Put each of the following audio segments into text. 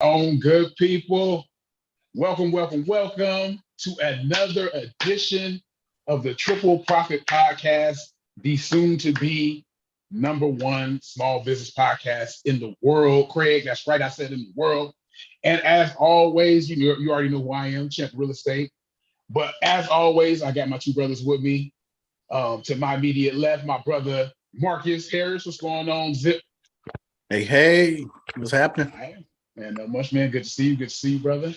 On good people, welcome to another edition of the Triple Profit Podcast, the soon to be number one small business podcast in the world. Craig, that's right, I said in the world. And as always, you already know who I am, Champ Real Estate. But as always, I got my two brothers with me. To my immediate left, my brother Marcus Harris. What's going on, Zip? Hey, what's happening? Man, not much, man. Good to see you. Good to see you, brother.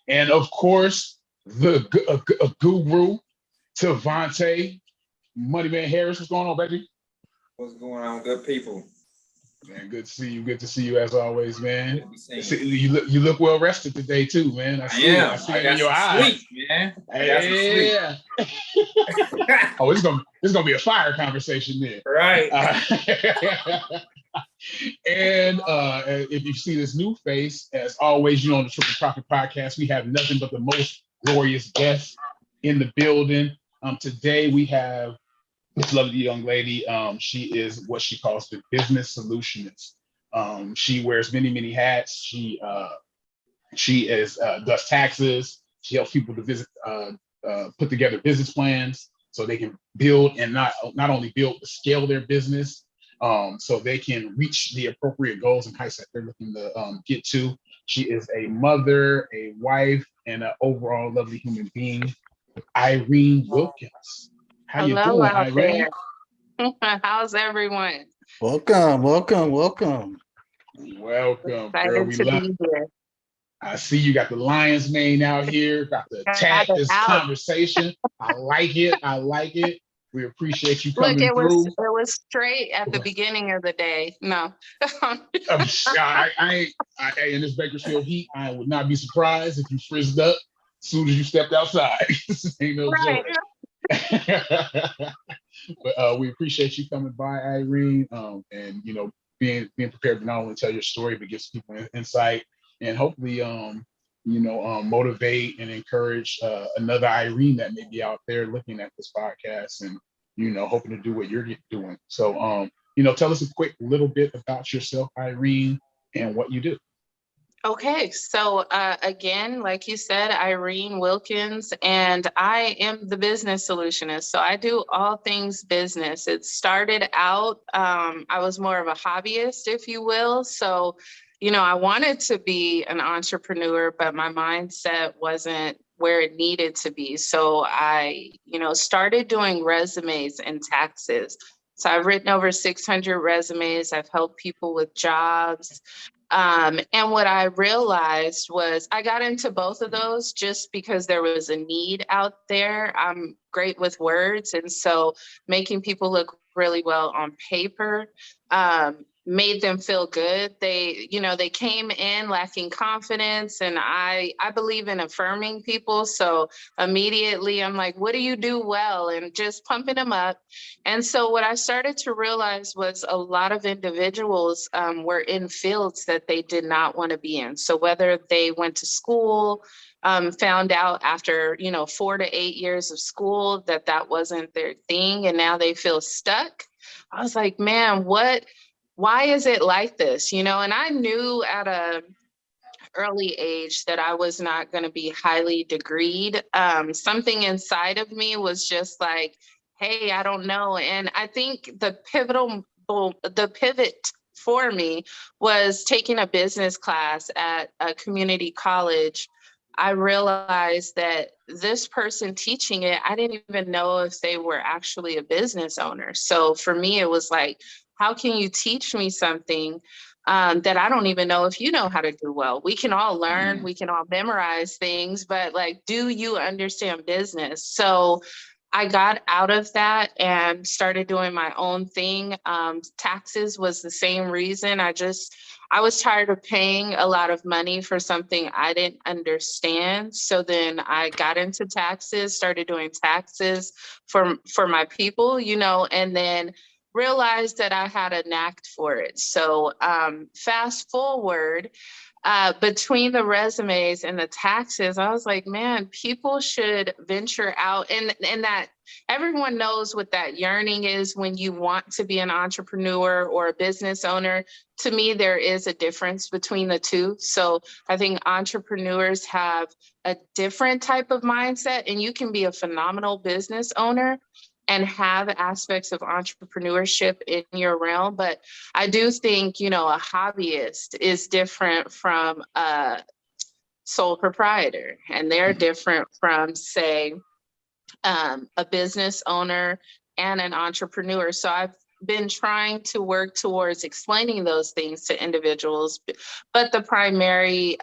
And of course, the guru, Tavante, Moneyman Harris. What's going on, baby? What's going on, good people? Man, good to see you. Good to see you as always, man. Good to be seen. You look well rested today too, man. I see it in your eyes. Sleep, man. Yeah. Oh, it's gonna be a fire conversation there. Right. And if you see this new face, as always, on the Triple Profit Podcast, we have nothing but the most glorious guests in the building. Today we have this lovely young lady. She is what she calls the business solutionist. She wears many hats. She does taxes. She helps people to put together business plans so they can build and not only build but scale their business. So they can reach the appropriate goals and heights that they're looking to get to. She is a mother, a wife, and an overall lovely human being, Irene Wilkins. How you doing, Irene? How's everyone? Welcome. Welcome, girl. We love. I see you got the lion's mane out here. Got to tag this conversation. I like it. We appreciate you coming through. It was straight at the beginning of the day. No. I in this Bakersfield heat, I would not be surprised if you frizzed up as soon as you stepped outside. Ain't no joke. But we appreciate you coming by, Irene, and being prepared to not only tell your story but give people insight and hopefully motivate and encourage another Irene that may be out there looking at this podcast and hoping to do what you're doing. So tell us a quick little bit about yourself, Irene, and what you do. Okay, so again, like you said, Irene Wilkins, and I am the business solutionist. So I do all things business. It started out, I was more of a hobbyist, if you will. So, I wanted to be an entrepreneur, but my mindset wasn't where it needed to be. So I, started doing resumes and taxes. So I've written over 600 resumes. I've helped people with jobs. And what I realized was I got into both of those just because there was a need out there. I'm great with words. And so making people look really well on paper made them feel good. They came in lacking confidence, and I believe in affirming people. So immediately I'm like, what do you do well? And just pumping them up. And so what I started to realize was a lot of individuals were in fields that they did not want to be in. So whether they went to school, found out after, 4 to 8 years of school that wasn't their thing, and now they feel stuck. I was like, man, why is it like this? And I knew at a early age that I was not going to be highly degreed. Something inside of me was just like, hey, I don't know. And I think the pivot for me was taking a business class at a community college. I realized that this person teaching it, I didn't even know if they were actually a business owner. So for me, it was like, how can you teach me something that I don't even know if you know how to do well? We can all learn, we can all memorize things, but do you understand business? So I got out of that and started doing my own thing. Taxes was the same reason. I was tired of paying a lot of money for something I didn't understand. So then I got into taxes, started doing taxes for my people, and then realized that I had a knack for it. So fast forward, between the resumes and the taxes, I was like, man, people should venture out. And that everyone knows what that yearning is when you want to be an entrepreneur or a business owner. To me, there is a difference between the two. So I think entrepreneurs have a different type of mindset, and you can be a phenomenal business owner and have aspects of entrepreneurship in your realm. But I do think, a hobbyist is different from a sole proprietor, and they're different from, say, a business owner and an entrepreneur. So I've been trying to work towards explaining those things to individuals, but the primary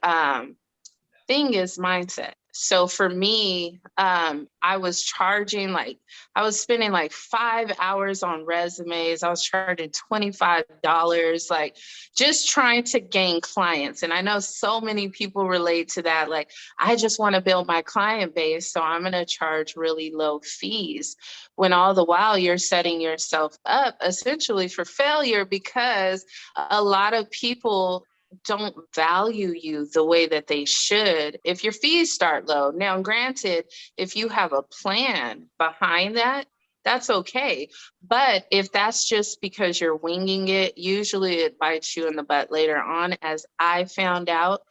thing is mindset. So for me, I was spending like 5 hours on resumes. I was charging $25, like just trying to gain clients. And I know so many people relate to that. Like, I just want to build my client base, so I'm going to charge really low fees, when all the while you're setting yourself up essentially for failure, because a lot of people don't value you the way that they should if your fees start low. Now, granted, if you have a plan behind that, that's okay. But if that's just because you're winging it, usually it bites you in the butt later on, as I found out.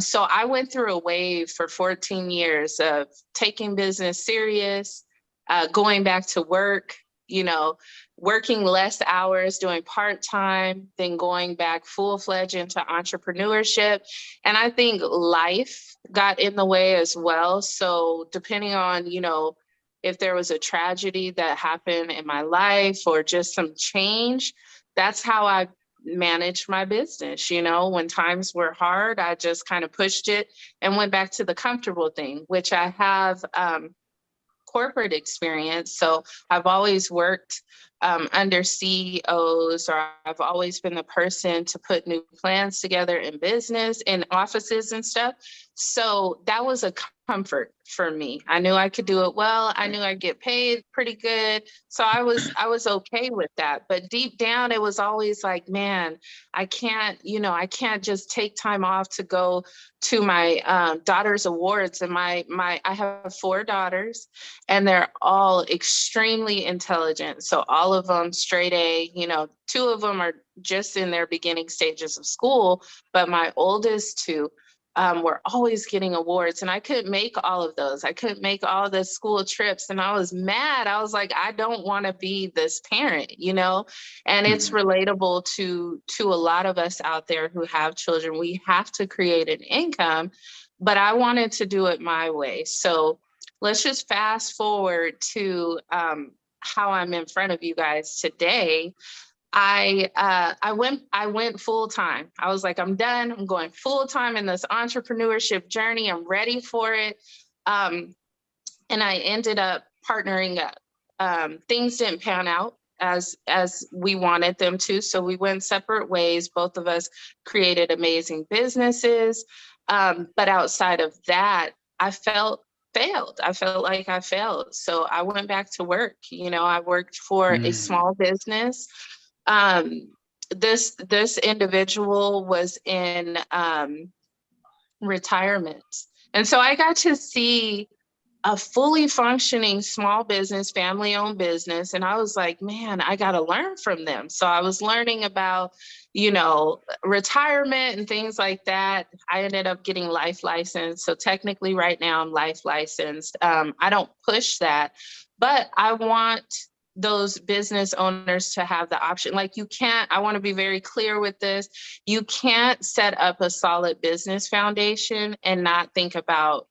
So I went through a wave for 14 years of taking business serious, going back to work, working less hours, doing part-time, then going back full-fledged into entrepreneurship. And I think life got in the way as well. So depending on, if there was a tragedy that happened in my life or just some change, that's how I managed my business. When times were hard, I just kind of pushed it and went back to the comfortable thing, which I have corporate experience. So I've always worked under CEOs, or I've always been the person to put new plans together in business, in offices and stuff. So that was a comfort for me. I knew I could do it well. I knew I'd get paid pretty good. So I was okay with that. But deep down, it was always like, man, I can't just take time off to go to my daughter's awards. And I have 4 daughters, and they're all extremely intelligent. So all of them straight A, 2 of them are just in their beginning stages of school, but my oldest 2 were always getting awards, and I couldn't make all of those. I couldn't make all the school trips, and I was mad. I was like, I don't want to be this parent, and it's relatable to a lot of us out there who have children. We have to create an income, but I wanted to do it my way. So let's just fast forward to how I'm in front of you guys today. I went full time. I was like, I'm done. I'm going full time in this entrepreneurship journey. I'm ready for it. And I ended up partnering up. Things didn't pan out as we wanted them to. So we went separate ways. Both of us created amazing businesses. But outside of that, I felt like I failed. So I went back to work. I worked for a small business. This individual was in retirement. And so I got to see a fully functioning small business, family-owned business. And I was like, man, I got to learn from them. So I was learning about, retirement and things like that. I ended up getting life licensed. So technically right now I'm life licensed. I don't push that, but I want those business owners to have the option. Like, I want to be very clear with this. You can't set up a solid business foundation and not think about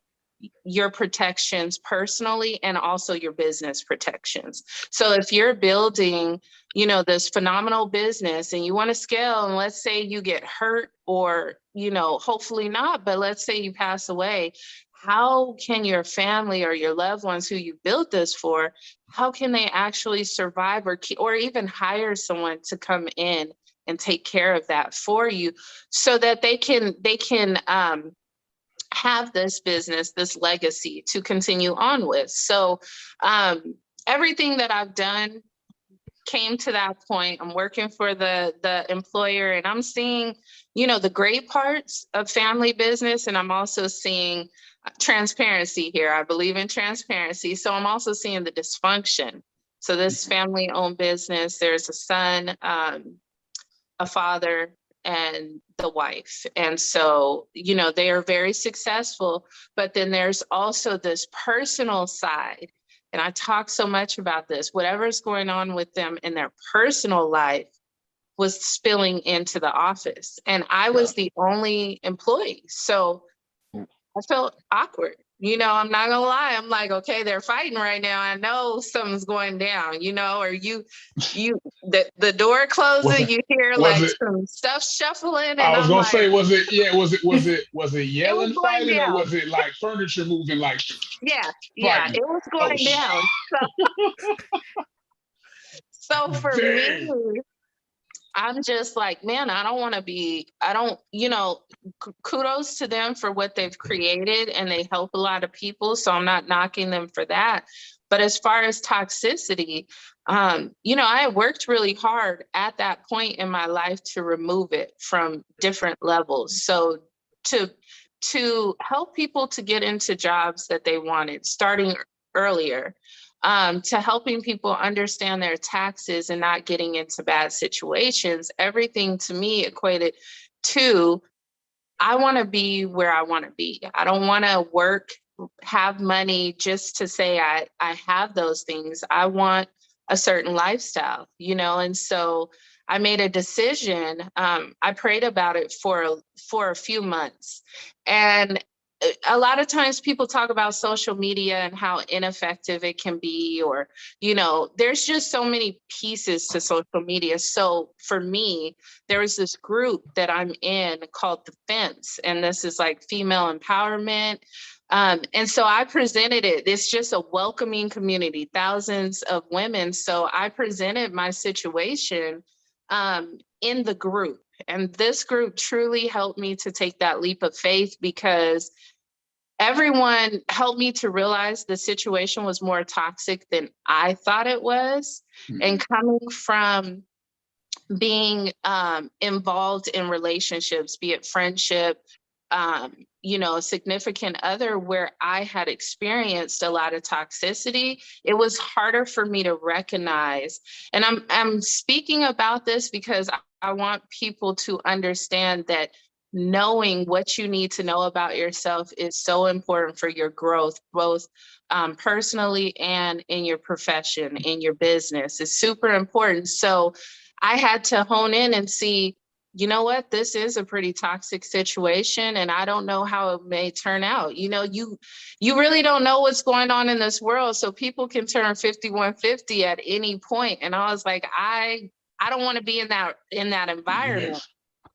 your protections personally and also your business protections. So if you're building, this phenomenal business and you want to scale, and let's say you get hurt or, hopefully not, but let's say you pass away, how can your family or your loved ones who you built this for, how can they actually survive or even hire someone to come in and take care of that for you so that they can have this business, this legacy to continue on with. So everything that I've done came to that point. I'm working for the employer, and I'm seeing, the great parts of family business, and I'm also seeing transparency here. I believe in transparency. So I'm also seeing the dysfunction. So this family-owned business, there's a son, a father, and the wife. And so, they are very successful, but then there's also this personal side. And I talk so much about this, whatever's going on with them in their personal life was spilling into the office. And I was the only employee. So I felt awkward. I'm not gonna lie. I'm like, okay, they're fighting right now. I know something's going down, or the door closing, you hear like some stuff shuffling, and I was I'm gonna like, say, was it yelling, going fighting, or down. was it like furniture moving, like Yeah, fighting? it was Oh, going down. So for me, dang. I'm just like, man, kudos to them for what they've created, and they help a lot of people. So I'm not knocking them for that. But as far as toxicity, I worked really hard at that point in my life to remove it from different levels. So to help people to get into jobs that they wanted, starting earlier, to helping people understand their taxes and not getting into bad situations, everything to me equated to, I want to be where I want to be. I don't want to have money just to say I have those things. I want a certain lifestyle, and so I made a decision. I prayed about it for a few months. And a lot of times people talk about social media and how ineffective it can be, or, there's just so many pieces to social media. So for me, there was this group that I'm in called The Fence, and this is like female empowerment. And so I presented it. It's just a welcoming community, thousands of women. So I presented my situation in the group. And this group truly helped me to take that leap of faith, because everyone helped me to realize the situation was more toxic than I thought it was. And coming from being involved in relationships, be it friendship, a significant other, where I had experienced a lot of toxicity, it was harder for me to recognize. And I'm speaking about this because I want people to understand that knowing what you need to know about yourself is so important for your growth, both personally and in your profession, in your business. It's super important. So I had to hone in and see, you know what, this is a pretty toxic situation, and I don't know how it may turn out. You really don't know what's going on in this world. So people can turn 5150 at any point. And I was like, I don't want to be in that environment.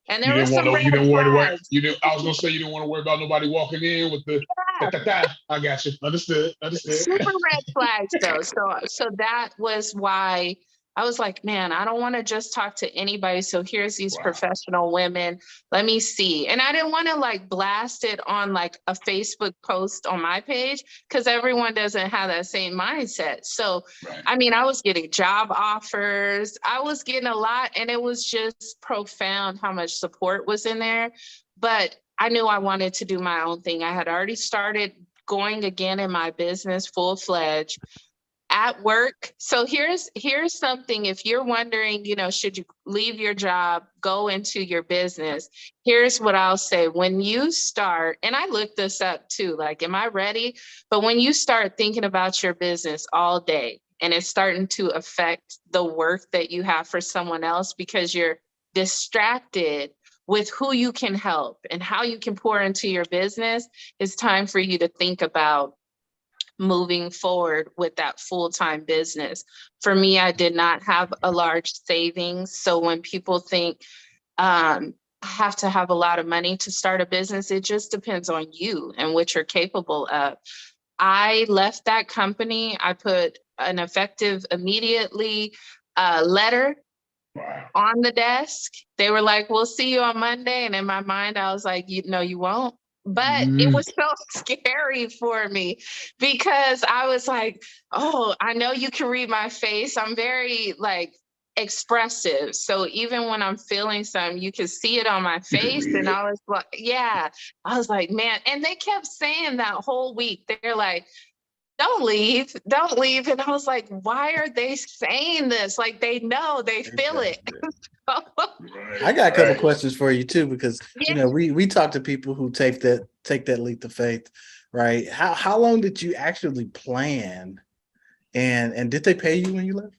And there was some red You didn't worry to work. flags. I was gonna say you didn't want to worry about nobody walking in with the I got you. Understood. Super red flags though. So that was why I was like, man, I don't want to just talk to anybody. So here's these professional women. Let me see. And I didn't want to like blast it on like a Facebook post on my page, because everyone doesn't have that same mindset. So, I mean, I was getting job offers. I was getting a lot, and it was just profound how much support was in there. But I knew I wanted to do my own thing. I had already started going again in my business full-fledged at work. So here's something. If you're wondering, should you leave your job, go into your business? Here's what I'll say. When you start, and I looked this up too, like, am I ready? But when you start thinking about your business all day, and it's starting to affect the work that you have for someone else, because you're distracted with who you can help and how you can pour into your business, it's time for you to think about moving forward with that full-time business. For me, I did not have a large savings. So when people think I have to have a lot of money to start a business, it just depends on you and what you're capable of. I left that company. I put an effective immediately letter on the desk. They were like, we'll see you on Monday. And in my mind, I was like, no, you won't. But it was so scary for me because I was like, oh, I know you can read my face. I'm very like expressive. So even when I'm feeling something, you can see it on my face. And I was like, yeah, I was like, man. And they kept saying that whole week, they're like, don't leave, don't leave. And I was like, why are they saying this? Like they know, they feel it. I got a couple questions for you too, because Yeah. we talk to people who take that leap of faith, right? How long did you actually plan, and did they pay you when you left?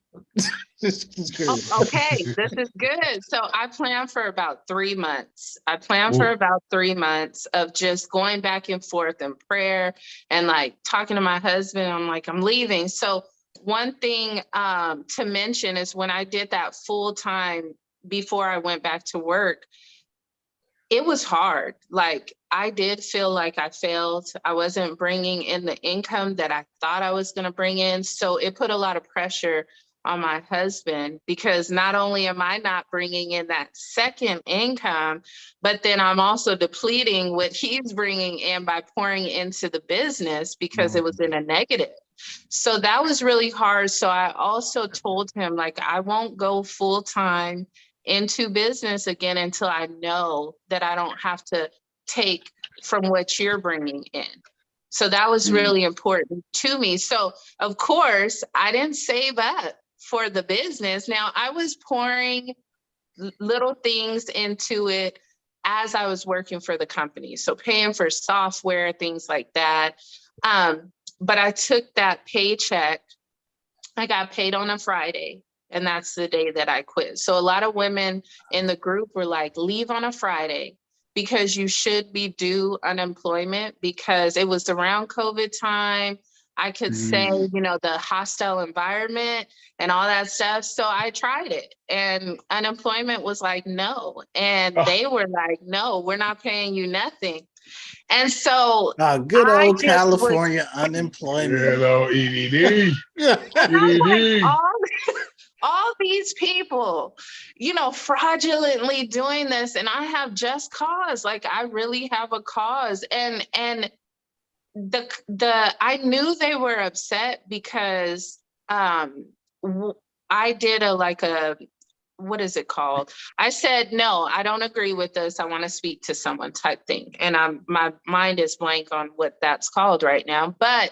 Just curious. Okay, this is good. So I planned for about 3 months. I planned for about 3 months of just going back and forth in prayer and like talking to my husband. I'm like, I'm leaving. So one thing to mention is when I did that full time before I went back to work, it was hard. Like I did feel like I failed. I wasn't bringing in the income that I thought I was going to bring in. So it put a lot of pressure on my husband because not only am I not bringing in that second income, but then I'm also depleting what he's bringing in by pouring into the business because it was in a negative. So that was really hard. So I also told him, like, I won't go full time into business again until I know that I don't have to take from what you're bringing in. So that was really important to me. So of course, I didn't save up for the business. Now I was pouring little things into it as I was working for the company. So paying for software, things like that. But I took that paycheck. I got paid on a Friday, and that's the day that I quit. So a lot of women in the group were like, leave on a Friday because you should be due unemployment, because it was around COVID time. I could say, you know, the hostile environment and all that stuff. So I tried it, and unemployment was like, no. And they were like, no, we're not paying you nothing. And so Good I old just was, California unemployment. Hello, EDD. and I'm like, EDD. all these people, you know, fraudulently doing this, and I have just cause. Like I really have a cause, and the I knew they were upset because I did a what is it called? I said, no, I don't agree with this. I want to speak to someone type thing. And my mind is blank on what that's called right now. But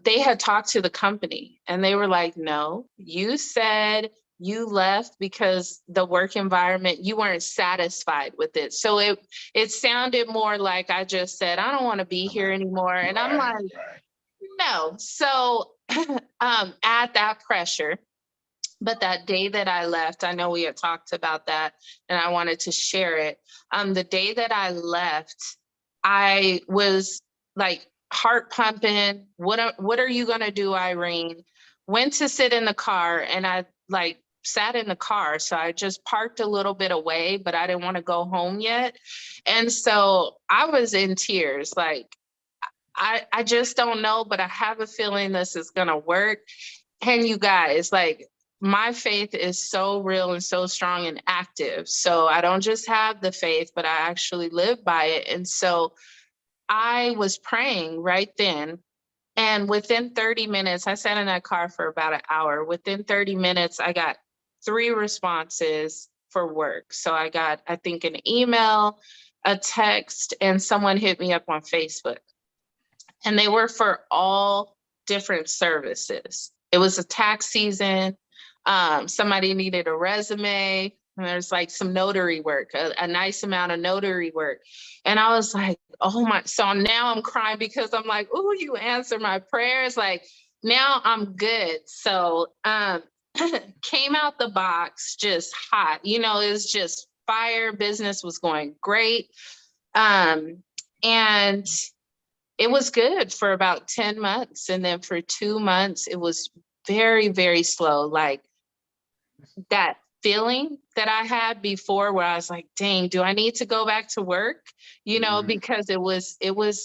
they had talked to the company and they were like, no, you said you left because the work environment, you weren't satisfied with it. So it sounded more like I just said, I don't want to be here anymore. And I'm like, no. So add that pressure. But that day that I left, I know we had talked about that and I wanted to share it. The day that I left, I was like heart pumping. What are you going to do, Irene? Went to sit in the car and I like sat in the car. So I just parked a little bit away, but I didn't want to go home yet. And so I was in tears. Like, I just don't know, but I have a feeling this is going to work. And you guys, like, my faith is so real and so strong and active. So I don't just have the faith, but I actually live by it. And so I was praying right then. And within 30 minutes, I sat in that car for about an hour. Within 30 minutes, I got 3 responses for work. So I got, I think, an email, a text, and someone hit me up on Facebook. And they were for all different services. It was a tax season. Somebody needed a resume, and there's like some notary work, a nice amount of notary work. And I was like, oh my, so now I'm crying because I'm like, oh, you answer my prayers. Like now I'm good. So came out the box just hot, you know, it was just fire. Business was going great. And it was good for about 10 months. And then for 2 months, it was very, very slow. Like that feeling that I had before where I was like, dang, do I need to go back to work? You know, because it was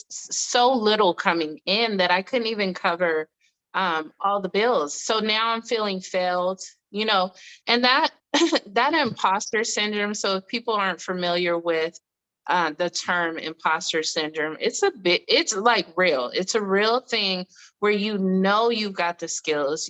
so little coming in that I couldn't even cover all the bills. So now I'm feeling failed, you know, and that, that imposter syndrome. So if people aren't familiar with the term imposter syndrome. It's like real. It's a real thing where you've got the skills,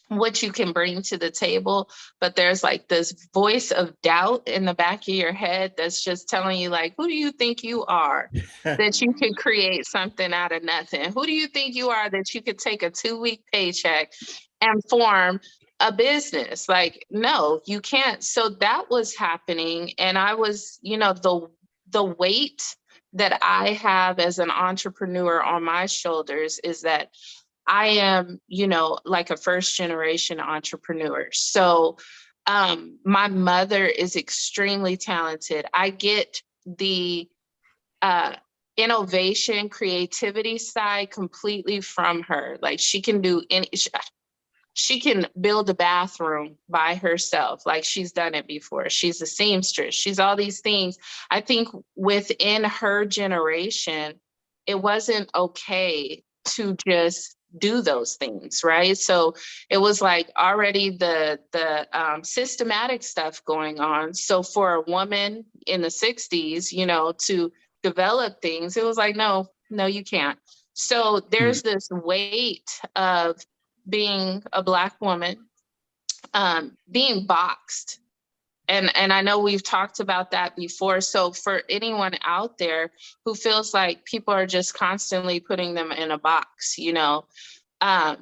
what you can bring to the table, but there's like this voice of doubt in the back of your head that's just telling you like, who do you think you are that you can create something out of nothing? Who do you think you are that you could take a 2-week paycheck and form a business? Like, no, you can't. So that was happening. And I was, the weight that I have as an entrepreneur on my shoulders is that I am, like a first generation entrepreneur. So my mother is extremely talented. I get the innovation, creativity side completely from her. Like she can she can build a bathroom by herself. Like she's done it before. She's a seamstress. She's all these things. I think within her generation, it wasn't okay to just do those things, right? So it was like already the systematic stuff going on. So for a woman in the 60s, to develop things, it was like, no, you can't. So there's this weight of being a Black woman, being boxed. And I know we've talked about that before. So for anyone out there who feels like people are just constantly putting them in a box, I've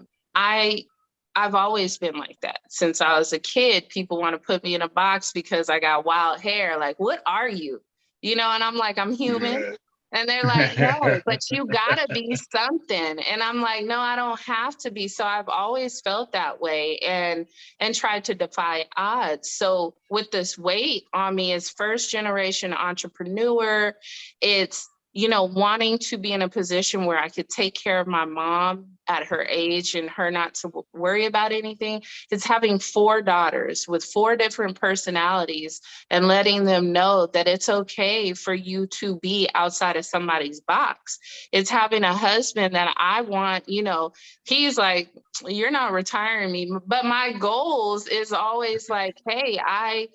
always been like that. Since I was a kid, people want to put me in a box because I got wild hair. Like, what are you? And I'm like, I'm human. Yeah. And they're like, no, but you gotta be something. And I'm like, no, I don't have to be. So I've always felt that way and tried to defy odds. So with this weight on me as first generation entrepreneur, it's, wanting to be in a position where I could take care of my mom at her age and her not to worry about anything. It's having 4 daughters with 4 different personalities and letting them know that it's okay for you to be outside of somebody's box. It's having a husband that I want, he's like, you're not retiring me, but my goals is always like, hey, I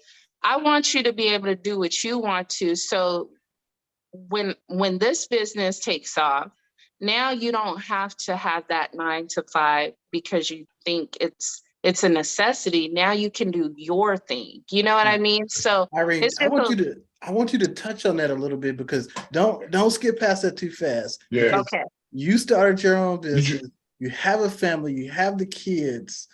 want you to be able to do what you want to. So when this business takes off, now you don't have to have that 9 to 5 because you think it's a necessity. Now you can do your thing. You know what I mean? So Irene, I want you to touch on that a little bit because don't skip past that too fast. Yeah. Okay. You started your own business. You have a family. You have the kids.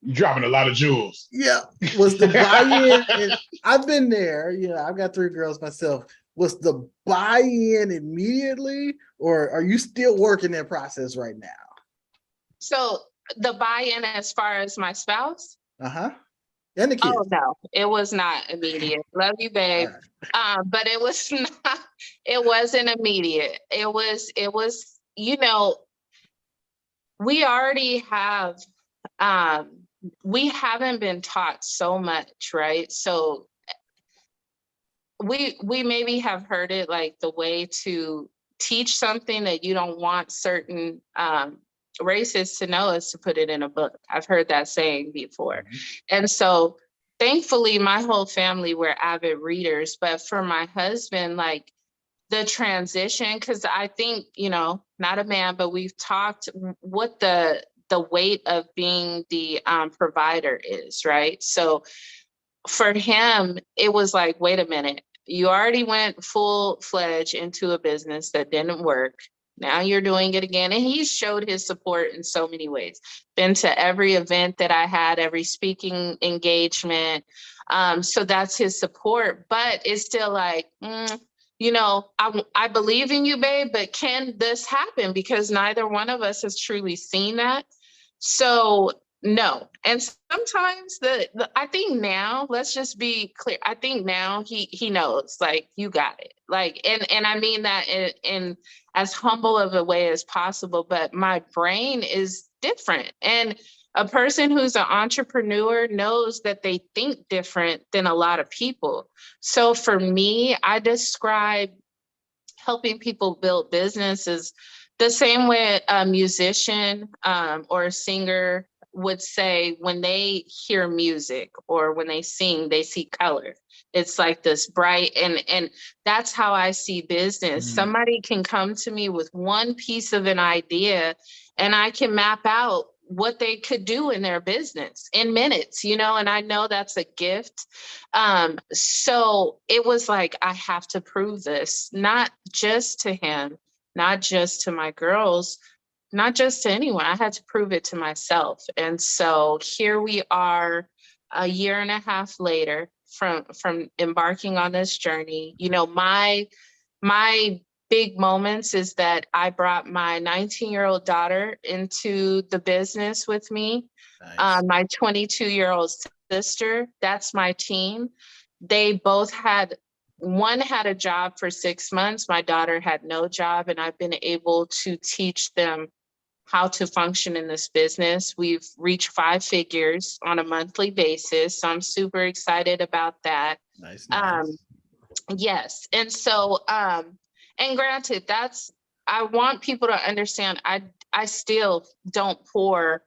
You're dropping a lot of jewels. Yeah. Was the buy-in? I've been there. I've got 3 girls myself. Was the buy-in immediately, or are you still working that process right now? So the buy-in as far as my spouse? And the kids? Oh, no, it was not immediate. Love you, babe. Right. But it was not, it wasn't immediate. It was, we already have, we haven't been taught so much, right? So we maybe have heard it like the way to teach something that you don't want certain races to know is to put it in a book. I've heard that saying before. And so thankfully my whole family were avid readers, but for my husband, like the transition, because I think, not a man, but we've talked what the weight of being the provider is, right? So for him, it was like, wait a minute, you already went full-fledged into a business that didn't work. Now you're doing it again. And he showed his support in so many ways. Been to every event that I had, every speaking engagement. So that's his support, but it's still like, I believe in you, babe, but can this happen? Because neither one of us has truly seen that. So no. And sometimes I think now, let's just be clear. I think now he knows, like, you got it. Like, and I mean that in as humble of a way as possible, but my brain is different. And a person who's an entrepreneur knows that they think different than a lot of people. So for me, I describe helping people build businesses the same way a musician or a singer would say when they hear music or when they sing, they see color. It's like this bright, and that's how I see business. Somebody can come to me with one piece of an idea, and I can map out what they could do in their business in minutes, and I know that's a gift. So it was like, I have to prove this, not just to him, not just to my girls, not just to anyone. I had to prove it to myself. And so here we are, a year and a half later from embarking on this journey. My big moments is that I brought my 19-year-old daughter into the business with me. Nice. My 22-year-old sister, that's my team. They both one had a job for 6 months. My daughter had no job, and I've been able to teach them how to function in this business. We've reached 5 figures on a monthly basis. So I'm super excited about that. Nice. Yes. And so, and granted, I want people to understand, I still don't pour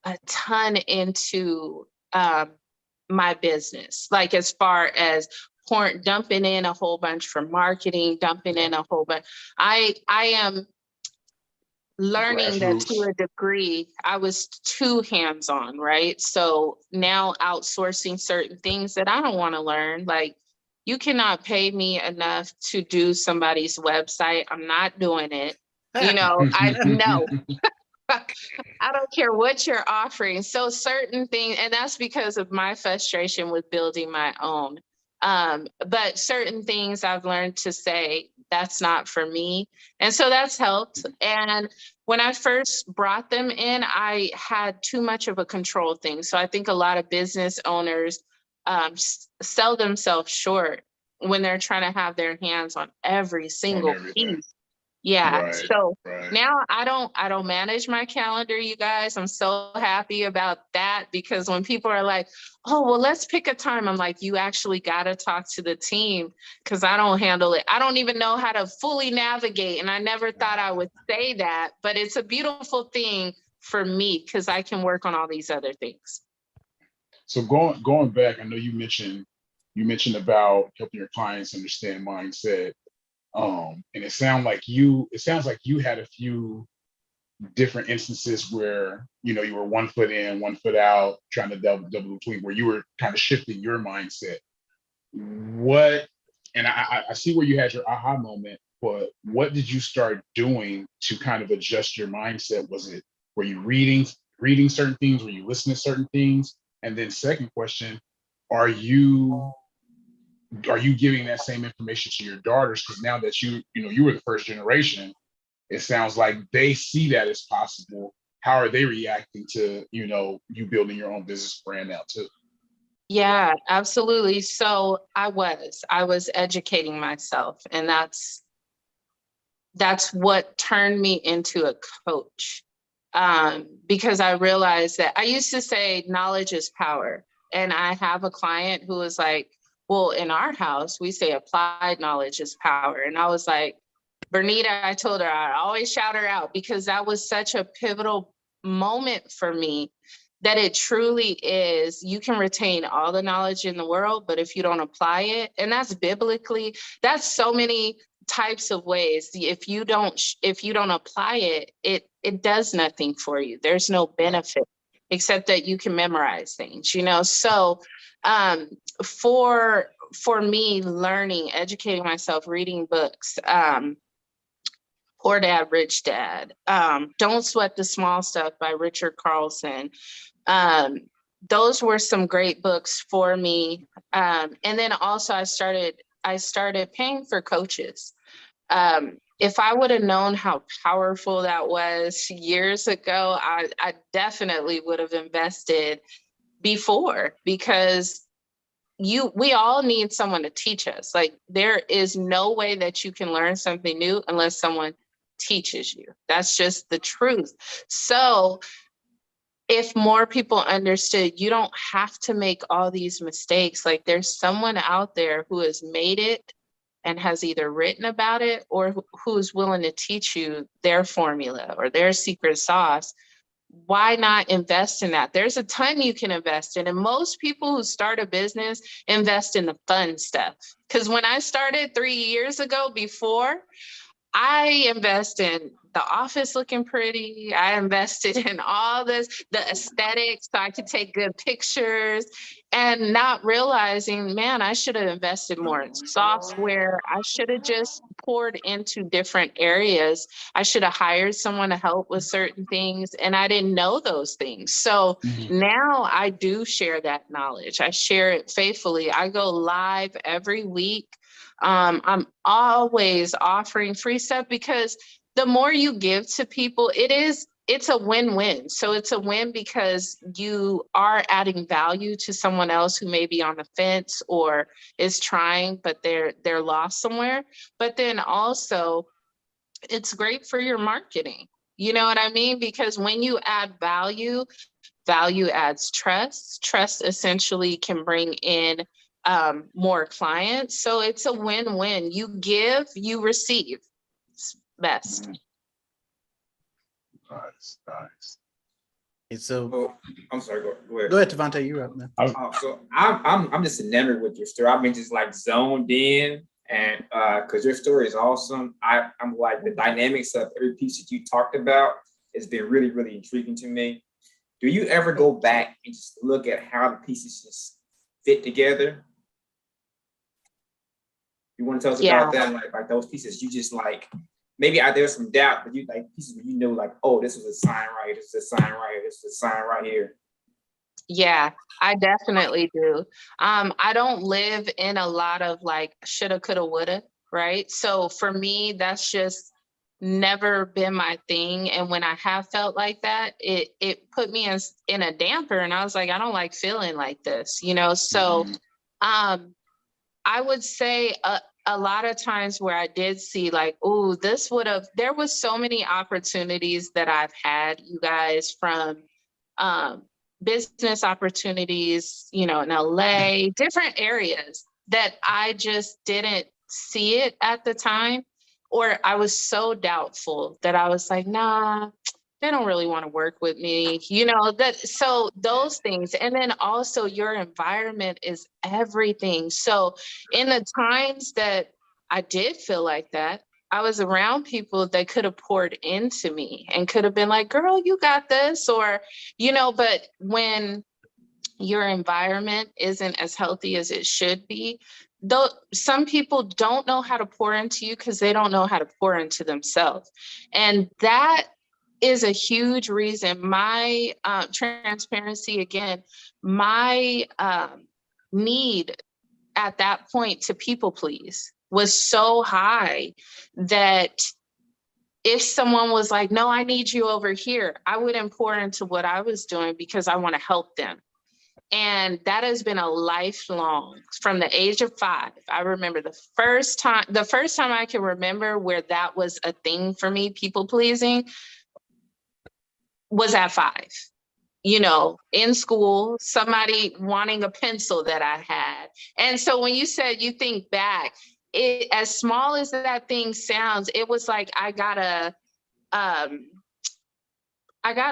a ton into my business, like as far as dumping in a whole bunch for marketing, dumping in a whole bunch. I am learning that to a degree, I was too hands-on, right? So now outsourcing certain things that I don't want to learn, like you cannot pay me enough to do somebody's website. I'm not doing it. I know. I don't care what you're offering. So certain things, and that's because of my frustration with building my own. But certain things I've learned to say, that's not for me. And so that's helped. And when I first brought them in, I had too much of a control thing. So I think a lot of business owners sell themselves short when they're trying to have their hands on every single piece. Yeah. Right, So right. now I don't manage my calendar, you guys. I'm so happy about that, because when people are like, oh, well, let's pick a time, I'm like, you actually got to talk to the team, because I don't handle it. I don't even know how to fully navigate. And I never thought I would say that, but it's a beautiful thing for me because I can work on all these other things. So going back, I know you mentioned about helping your clients understand mindset. And it sounds like you had a few different instances where, you were 1 foot in, 1 foot out, trying to double between, where you were kind of shifting your mindset. And I see where you had your aha moment, but what did you start doing to kind of adjust your mindset? Were you reading certain things? Were you listening to certain things? And then second question, are you giving that same information to your daughters? Because now that you were the first generation, it sounds like they see that as possible. How are they reacting to, you building your own business brand now too? Yeah, absolutely. So I was educating myself, and that's what turned me into a coach. Because I realized that I used to say knowledge is power. And I have a client who was like, well, in our house, we say applied knowledge is power. And I was like, Bernita, I told her, I always shout her out, because that was such a pivotal moment for me, that it truly is. You can retain all the knowledge in the world, but if you don't apply it, and that's biblically, that's so many types of ways. If you don't apply it, it does nothing for you. There's no benefit except that you can memorize things, So for me, learning, educating myself, reading books, Poor Dad, Rich Dad, Don't Sweat the Small Stuff by Richard Carlson. Those were some great books for me. And then also I started paying for coaches. If I would have known how powerful that was years ago, I definitely would have invested before, because we all need someone to teach us. Like, there is no way that you can learn something new unless someone teaches you. That's just the truth. So if more people understood, you don't have to make all these mistakes. Like, there's someone out there who has made it and has either written about it or who's willing to teach you their formula or their secret sauce. why not invest in that? There's a ton you can invest in. And most people who start a business invest in the fun stuff. Because when I started 3 years ago, before, I invest in the office looking pretty. I invested in all this, the aesthetics, so I could take good pictures, and not realizing, man, I should have invested more in software. I should have just poured into different areas. I should have hired someone to help with certain things, and I didn't know those things. So now I do share that knowledge. I share it faithfully. I go live every week. I'm always offering free stuff, because the more you give to people, it's a win-win. So it's a win because you are adding value to someone else who may be on the fence or is trying, but they're lost somewhere. But then also it's great for your marketing. You know what I mean? Because when you add value, value adds trust. Trust essentially can bring in more clients. So it's a win-win. You give, you receive. It's best. Nice, nice. And so Oh, I'm sorry. Go ahead. go ahead, Devontae, you're up, man. So I'm just enamored with your story. I've been just like zoned in, and because your story is awesome. I'm like, the dynamics of every piece that you talked about has been really, really intriguing to me. Do you ever go back and just look at how the pieces just fit together? You want to tell us about that? Like those pieces, you just like, maybe there's some doubt, but you like pieces where you know, like, oh, this was a sign right here, this is a sign right here, this is a sign right here. Yeah, I definitely do. I don't live in a lot of like shoulda, coulda, woulda, right? So for me, that's just never been my thing. And when I have felt like that, it put me in a damper, and I was like, I don't like feeling like this, you know? So I would say a lot of times where I did see like, oh, there was so many opportunities that I've had, you guys, from business opportunities, you know, in LA, different areas that I just didn't see it at the time. Or I was so doubtful that I was like, nah, they don't really want to work with me, you know, so those things. And then also your environment is everything. So in the times that I did feel like that, I was around people that could have poured into me and could have been like, girl, you got this, or, you know, but when your environment isn't as healthy as it should be, though some people don't know how to pour into you because they don't know how to pour into themselves. And that is a huge reason. My transparency, again, my need at that point to people please was so high that if someone was like, no, I need you over here, I wouldn't pour into what I was doing because I want to help them. And that has been a lifelong, from the age of 5. I remember the first time I can remember where that was a thing for me, people pleasing, was at 5. You know, in school, somebody wanting a pencil that I had. And so when you said you think back, as small as that thing sounds, it was like I got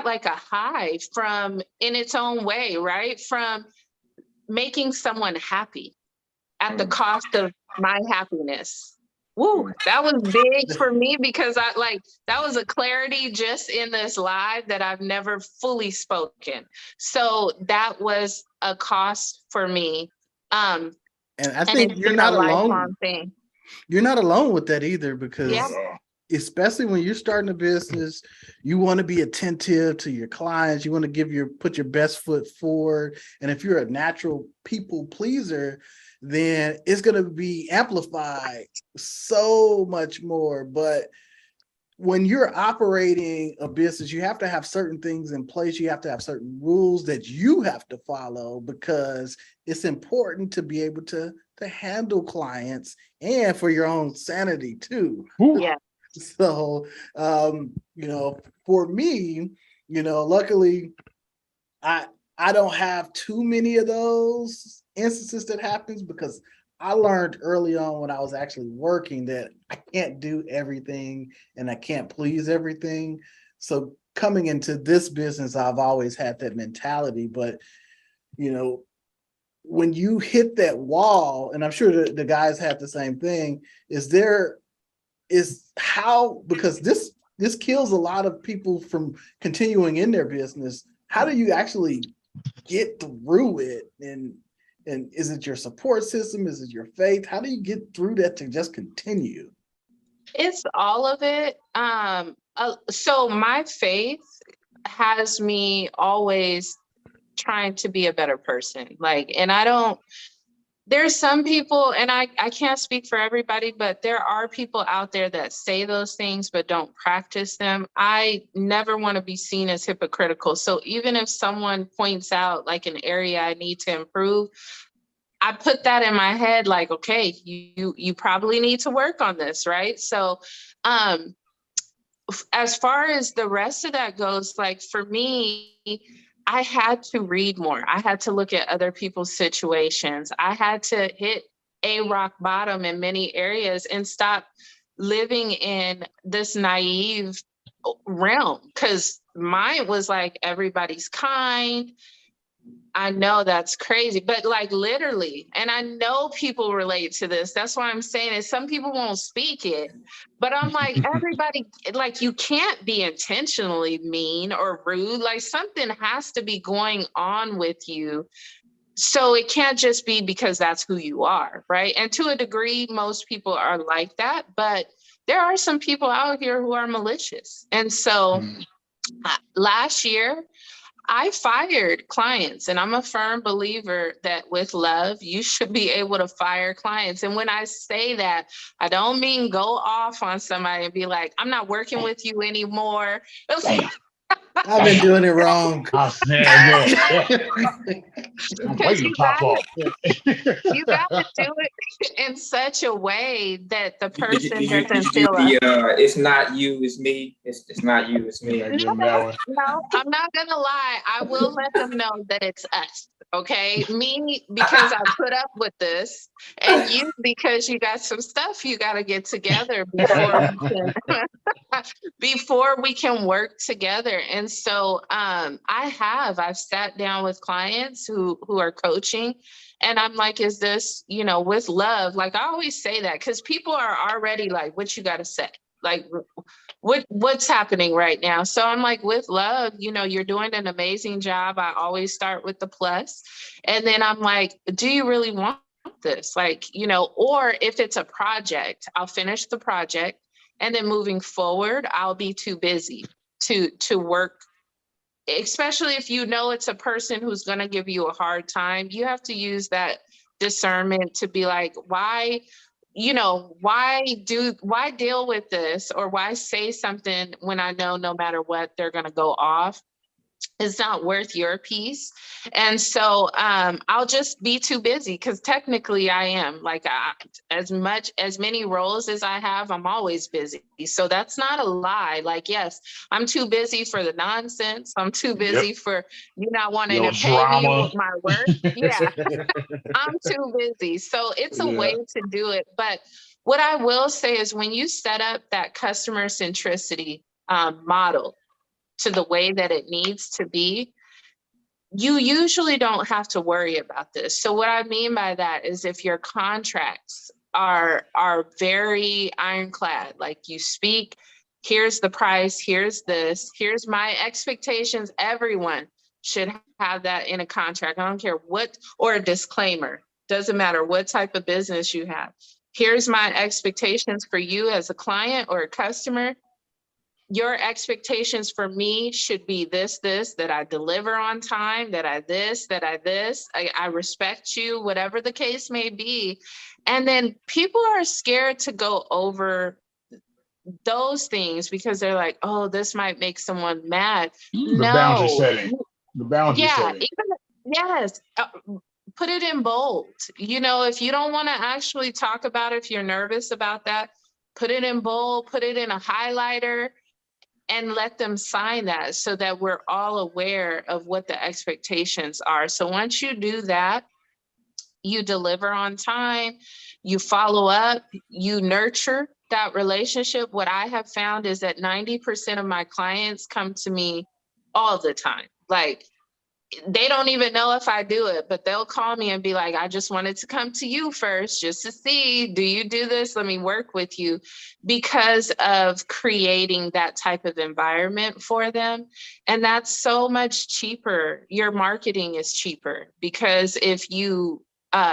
like a high from, in its own way, right? From making someone happy at the cost of my happiness. Woo, that was big for me because that was a clarity just in this live that I've never fully spoken. So that was a cost for me. And I think it's you're been not a lifelong alone. thing. You're not alone with that either, because especially when you're starting a business, you want to be attentive to your clients. You want to put your best foot forward. And if you're a natural people pleaser, then it's going to be amplified so much more. But when you're operating a business, you have to have certain things in place. You have to have certain rules that you have to follow, because it's important to be able to handle clients and for your own sanity too. Yeah. So, you know, for me, you know, luckily I don't have too many of those instances that happens, because I learned early on when I was actually working that I can't do everything and I can't please everything. So coming into this business, I've always had that mentality, but you know, when you hit that wall, and I'm sure the guys have the same thing, because this kills a lot of people from continuing in their business. How do you actually get through it? And is it your support system? Is it your faith? How do you get through that to just continue? It's all of it. So my faith has me always trying to be a better person. There's some people, and I can't speak for everybody, but there are people out there that say those things but don't practice them. I never want to be seen as hypocritical. So even if someone points out like an area I need to improve, I put that in my head, like, okay, you probably need to work on this, right? So as far as the rest of that goes, like for me, I had to read more. I had to look at other people's situations. I had to hit a rock bottom in many areas and stop living in this naive realm, because mine was like, everybody's kind. I know that's crazy, but like literally, and I know people relate to this. That's why I'm saying it. Some people won't speak it, but I'm like, everybody, like you can't be intentionally mean or rude. Like something has to be going on with you. So it can't just be because that's who you are, right? And to a degree, most people are like that, but there are some people out here who are malicious. And so last year, I fired clients, and I'm a firm believer that with love, you should be able to fire clients. And when I say that, I don't mean go off on somebody and be like, I'm not working with you anymore. I've been doing it wrong. I'm waiting to pop off. You got to do it in such a way that the person doesn't feel it's not you, it's me. It's not you, it's me. No, I'm not gonna lie. I will let them know that it's us. Okay, me because I put up with this, and you because you got some stuff you got to get together before we can work together. And so I've sat down with clients who are coaching, and I'm like, is this, with love? Like I always say that because people are already like, what you got to say? Like what's happening right now? So I'm like, with love, you're doing an amazing job. I always start with the plus. And then I'm like, do you really want this? Like, or if it's a project, I'll finish the project. And then moving forward, I'll be too busy to work, especially if it's a person who's going to give you a hard time. You have to use that discernment to be like, why deal with this, or why say something when I know no matter what, they're going to go off. It's not worth your peace. And so I'll just be too busy, because technically I am like, as many roles as I have, I'm always busy. So that's not a lie. Like, yes, I'm too busy for the nonsense. I'm too busy for you not wanting to pay me with my work. Yeah, I'm too busy. So it's a way to do it. But what I will say is, when you set up that customer centricity model to the way that it needs to be, you usually don't have to worry about this. So what I mean by that is, if your contracts are very ironclad, like you speak, here's the price, here's this, here's my expectations, everyone should have that in a contract. I don't care what, or a disclaimer, doesn't matter what type of business you have. Here's my expectations for you as a client or a customer. Your expectations for me should be this, that I deliver on time, that I respect you, whatever the case may be. And then people are scared to go over those things because they're like, oh, this might make someone mad. The boundary setting. Yes. Put it in bold. If you don't want to actually talk about it, if you're nervous about that, put it in bold, put it in a highlighter, and let them sign that, so that we're all aware of what the expectations are. So once you do that, you deliver on time, you follow up, you nurture, that relationship, what I have found is that 90% of my clients come to me all the time. Like, they don't even know if I do it, but they'll call me and be like, I just wanted to come to you first just to see, do you do this? Let me work with you, because of creating that type of environment for them. And that's so much cheaper. Your marketing is cheaper, because if you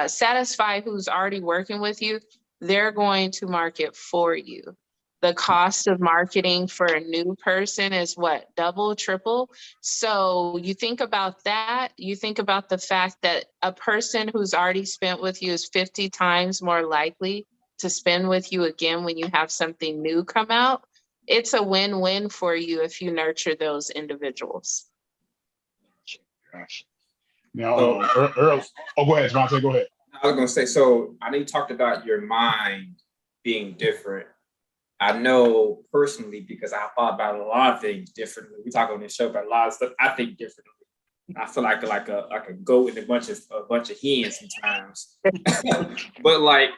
satisfy who's already working with you, they're going to market for you. The cost of marketing for a new person is what, double, triple? So you think about that, you think about the fact that a person who's already spent with you is 50 times more likely to spend with you again when you have something new come out. It's a win-win for you if you nurture those individuals. Gosh. Now, Earl, go ahead, Javante, go ahead. I was gonna say, so I know you talked about your mind being different. I know personally, because I thought about a lot of things differently. We talk on this show about a lot of stuff I think differently. I feel like a goat and a bunch of hens sometimes. But like,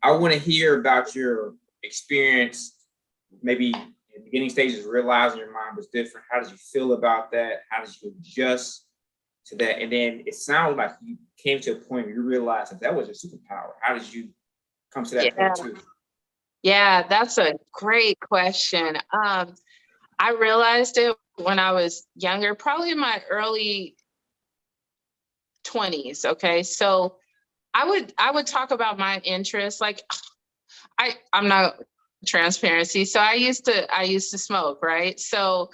I want to hear about your experience, maybe in the beginning stages, realizing your mind was different. How did you feel about that? How did you adjust to that? And then it sounded like you came to a point where you realized that was your superpower. How did you come to that point too? Yeah, that's a great question. I realized it when I was younger, probably in my early 20s. Okay. So I would talk about my interests. Like, I'm not transparency. So I used to smoke, right? So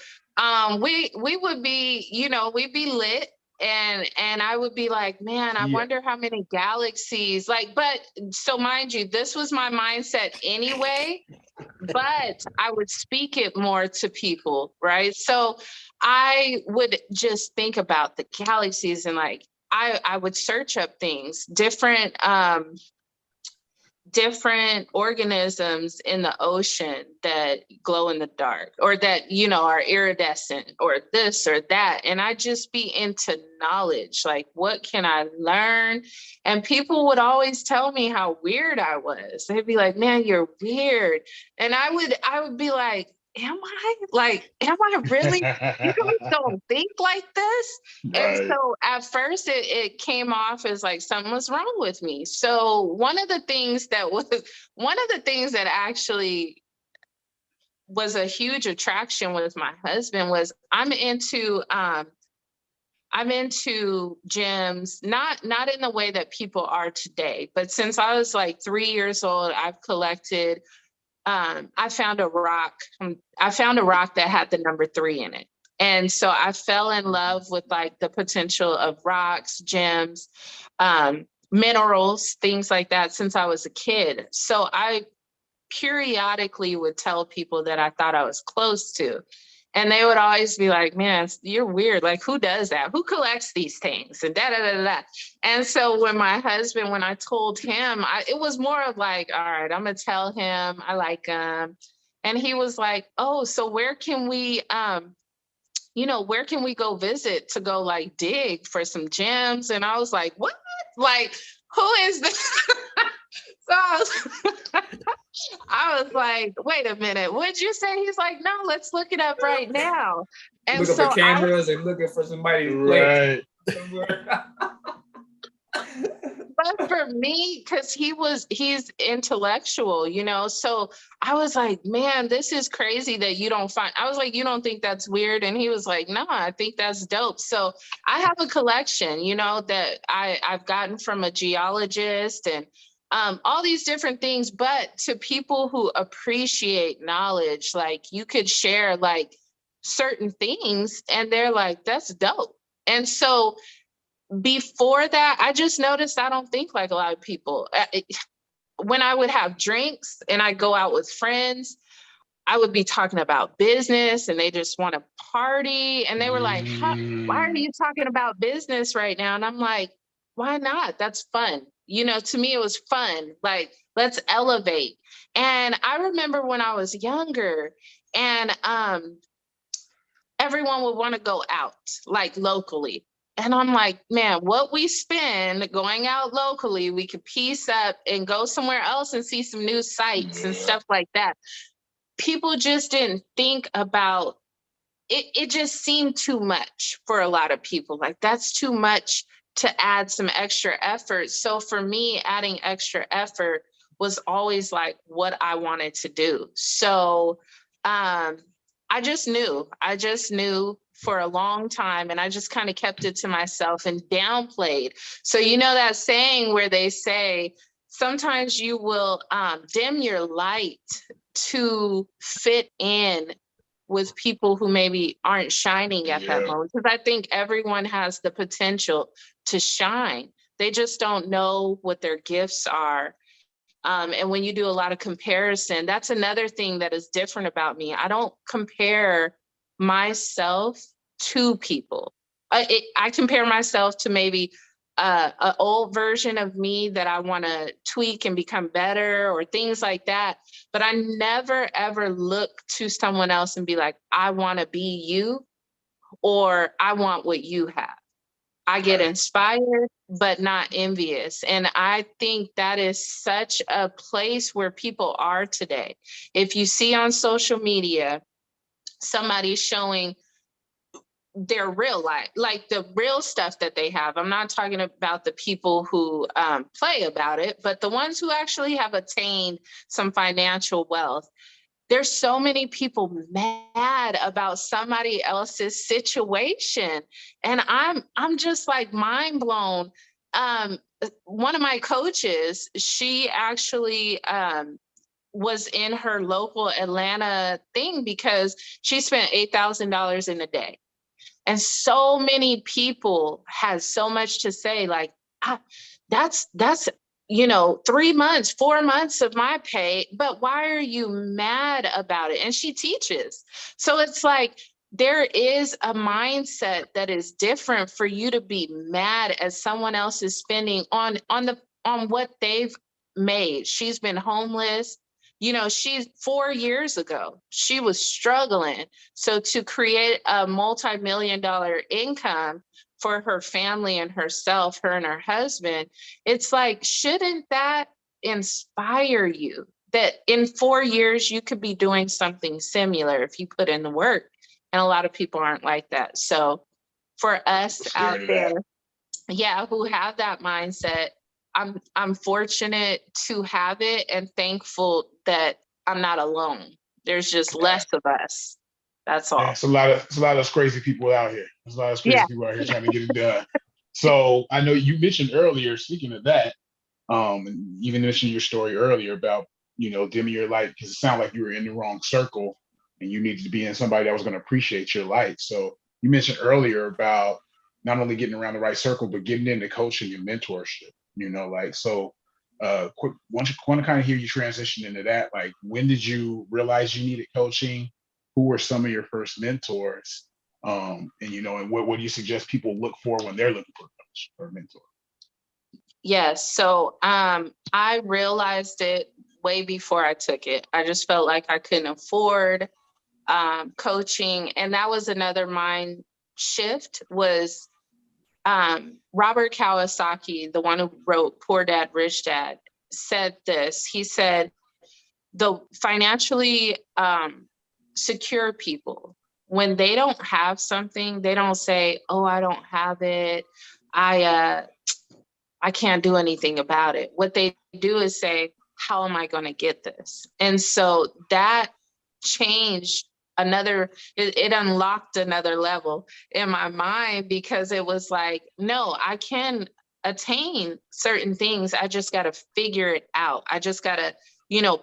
we would be, we'd be lit. And I would be like, man, I wonder how many galaxies, but so mind you, this was my mindset anyway, but I would speak it more to people, right? So I would just think about the galaxies, and like, I would search up things, different organisms in the ocean that glow in the dark, or that, are iridescent, or this or that. And I just be into knowledge, like, what can I learn? And people would always tell me how weird I was. They'd be like, man, you're weird. And I would be like, am I really? You guys don't think like this? Right. And so at first it came off as like something was wrong with me. So one of the things that actually was a huge attraction with my husband was I'm into gyms, not in the way that people are today, but since I was like 3 years old, I've collected. I found a rock that had the number 3 in it. And so I fell in love with like the potential of rocks, gems, minerals, things like that since I was a kid. So I periodically would tell people that I thought I was close to. And they would always be like, man, you're weird. Like, who does that? Who collects these things? And da. And so when I told him, it was more of like, all right, I'm going to tell him I like him. And he was like, oh, so where can we go visit to go like dig for some gems? And I was like, what? Like, who is this? So I was like, wait a minute, what'd you say? He's like, no, let's look it up right now. And look up for cameras and looking for somebody. Right. But for me, because he's intellectual, so I was like, man, this is crazy that you don't find. I was like, you don't think that's weird? And he was like, no, I think that's dope. So I have a collection, that I've gotten from a geologist, and all these different things. But to people who appreciate knowledge, like, you could share like certain things and they're like, that's dope. And so before that, I just noticed I don't think like a lot of people. When I would have drinks and I go out with friends, I would be talking about business and they just want to party. And they were like, why are you talking about business right now? And I'm like, why not? That's fun. To me, it was fun. Like, let's elevate. And I remember when I was younger and everyone would want to go out, like locally. And I'm like, man, what we spend going out locally, we could piece up and go somewhere else and see some new sights and stuff like that. People just didn't think about it. It just seemed too much for a lot of people. Like, that's too much to add some extra effort. So for me, adding extra effort was always like what I wanted to do. So I just knew for a long time, and I just kind of kept it to myself and downplayed. So, you know, that saying where they say, sometimes you will dim your light to fit in with people who maybe aren't shining at that moment. Because I think everyone has the potential to shine. They just don't know what their gifts are. And when you do a lot of comparison, that's another thing that is different about me. I don't compare myself to people. I compare myself to maybe an old version of me that I want to tweak and become better, or things like that. But I never, ever look to someone else and be like, I want to be you, or I want what you have. I get inspired, but not envious. And I think that is such a place where people are today. If you see on social media, somebody showing their real life, like the real stuff that they have. I'm not talking about the people who play about it, but the ones who actually have attained some financial wealth. There's so many people mad about somebody else's situation. And I'm just like mind blown. One of my coaches, she actually was in her local Atlanta thing because she spent $8,000 in a day. And so many people had so much to say, like, that's 3 months, 4 months of my pay, but why are you mad about it? And she teaches. So it's like, there is a mindset that is different for you to be mad as someone else is spending on what they've made. She's been homeless. She's 4 years ago, she was struggling. So to create a multi-million-dollar income for her family and herself, her and her husband, it's like, shouldn't that inspire you that in 4 years you could be doing something similar if you put in the work? And a lot of people aren't like that. So for us out there, who have that mindset, I'm fortunate to have it and thankful that I'm not alone. There's just less of us. That's all. Yeah, it's a lot of us crazy people out here. There's a lot of crazy people out here trying to get it done. So I know you mentioned earlier, speaking of that, and even mentioned your story earlier about, dimming your light because it sounded like you were in the wrong circle and you needed to be in somebody that was going to appreciate your light. So you mentioned earlier about not only getting around the right circle, but getting into coaching and mentorship, quick, want to kind of hear you transition into that. Like, when did you realize you needed coaching? Who were some of your first mentors? And what do you suggest people look for when they're looking for a coach or a mentor? Yes. So I realized it way before I took it. I just felt like I couldn't afford coaching. And that was another mind shift, was Robert Kiyosaki, the one who wrote Poor Dad, Rich Dad, said this. He said, the financially secure people, when they don't have something, they don't say, oh, I don't have it. I can't do anything about it. What they do is say, how am I going to get this? And so that changed it unlocked another level in my mind, because it was like, no, I can attain certain things. I just got to figure it out. I just got to,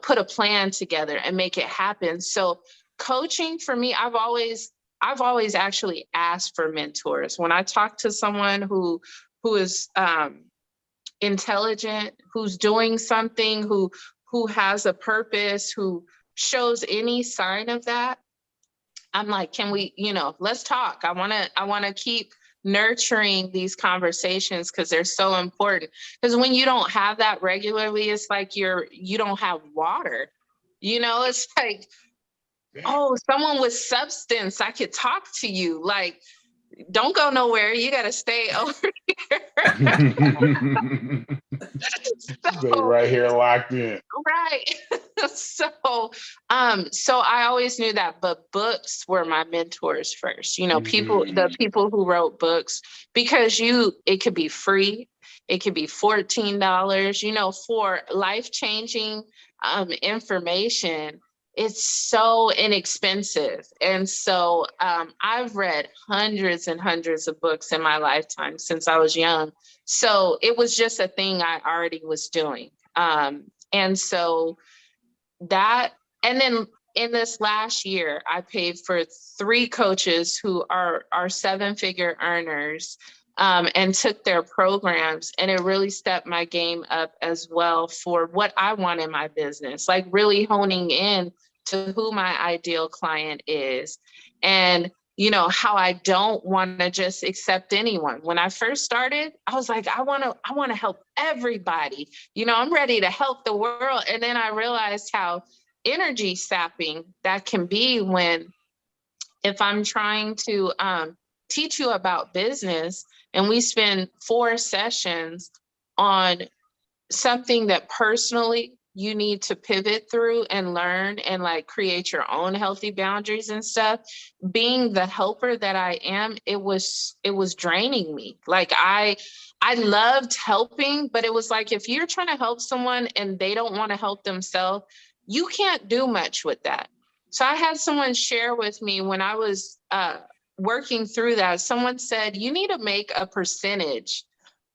put a plan together and make it happen. So coaching for me, I've always actually asked for mentors. When I talk to someone who is intelligent, who's doing something, who has a purpose, who shows any sign of that, I'm like, can we, let's talk. I want to keep nurturing these conversations because they're so important. Because when you don't have that regularly, it's like you don't have water. It's like, oh, someone with substance, I could talk to you. Like, don't go nowhere. You got to stay over here. Stay right here locked in. Right. So, so I always knew that, but books were my mentors first, you know, the people who wrote books, because it could be free. It could be $14, you know, for life-changing information. It's so inexpensive. And so I've read hundreds and hundreds of books in my lifetime since I was young. So it was just a thing I already was doing. And so that, and then in this last year, I paid for 3 coaches who are 7-figure earners, and took their programs, and it really stepped my game up as well for what I want in my business, like really honing in to who my ideal client is. And you know, how I don't want to just accept anyone. When I first started, I was like, I want to help everybody. You know, I'm ready to help the world. And then I realized how energy sapping that can be when, if I'm trying to teach you about business and we spend 4 sessions on something that personally you need to pivot through and learn and like create your own healthy boundaries and stuff. Being the helper that I am, it was draining me. Like I loved helping, but it was like, if you're trying to help someone and they don't want to help themselves, you can't do much with that. So I had someone share with me when I was working through that, someone said, you need to make a percentage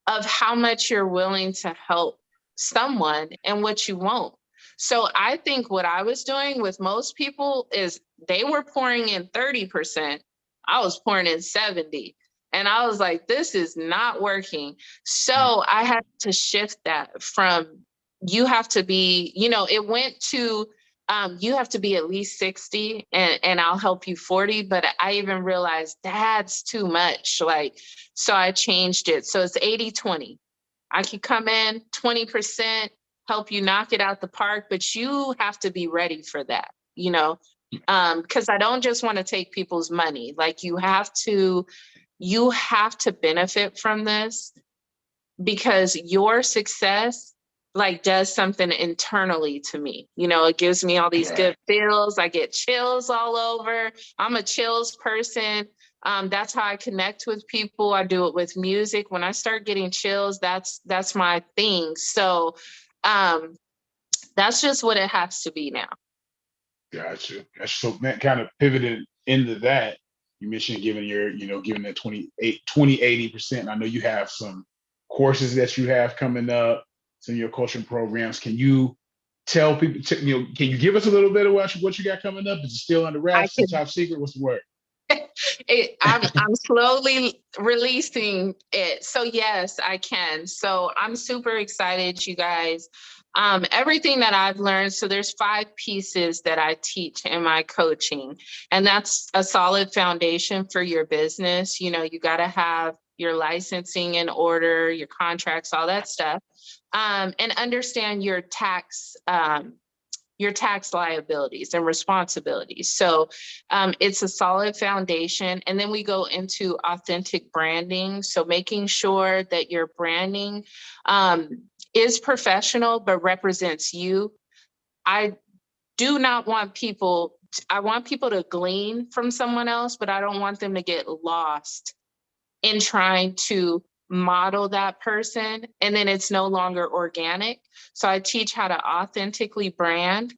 of how much you're willing to help someone and what you won't. So I think what I was doing with most people is they were pouring in 30%. I was pouring in 70. And I was like, this is not working. So I had to shift that from, you have to be, you know, it went to, you have to be at least 60 and I'll help you 40. But I even realized that's too much. Like, so I changed it. So it's 80-20. I could come in 20%, help you knock it out the park, but you have to be ready for that, you know, because I don't just want to take people's money. Like you have to benefit from this, because your success like does something internally to me. You know, it gives me all these good feels. I get chills all over. I'm a chills person. That's how I connect with people. I do it with music. When I start getting chills, that's my thing. So that's just what it has to be now. Gotcha. So that kind of pivoted into that. You mentioned giving that 80%. I know you have some courses that you have coming up, some of your coaching programs. Can you tell people, can you give us a little bit of what you got coming up? Is it still under wraps? Is it top secret? What's the word? I'm slowly releasing it. So yes, I can. So I'm super excited, you guys. Everything that I've learned. So there's 5 pieces that I teach in my coaching, and that's a solid foundation for your business. You know, you got to have your licensing in order, your contracts, all that stuff, and understand your tax liabilities and responsibilities. So it's a solid foundation. And then we go into authentic branding. So making sure that your branding is professional, but represents you. I want people to glean from someone else, but I don't want them to get lost in trying to model that person, and then it's no longer organic. So I teach how to authentically brand.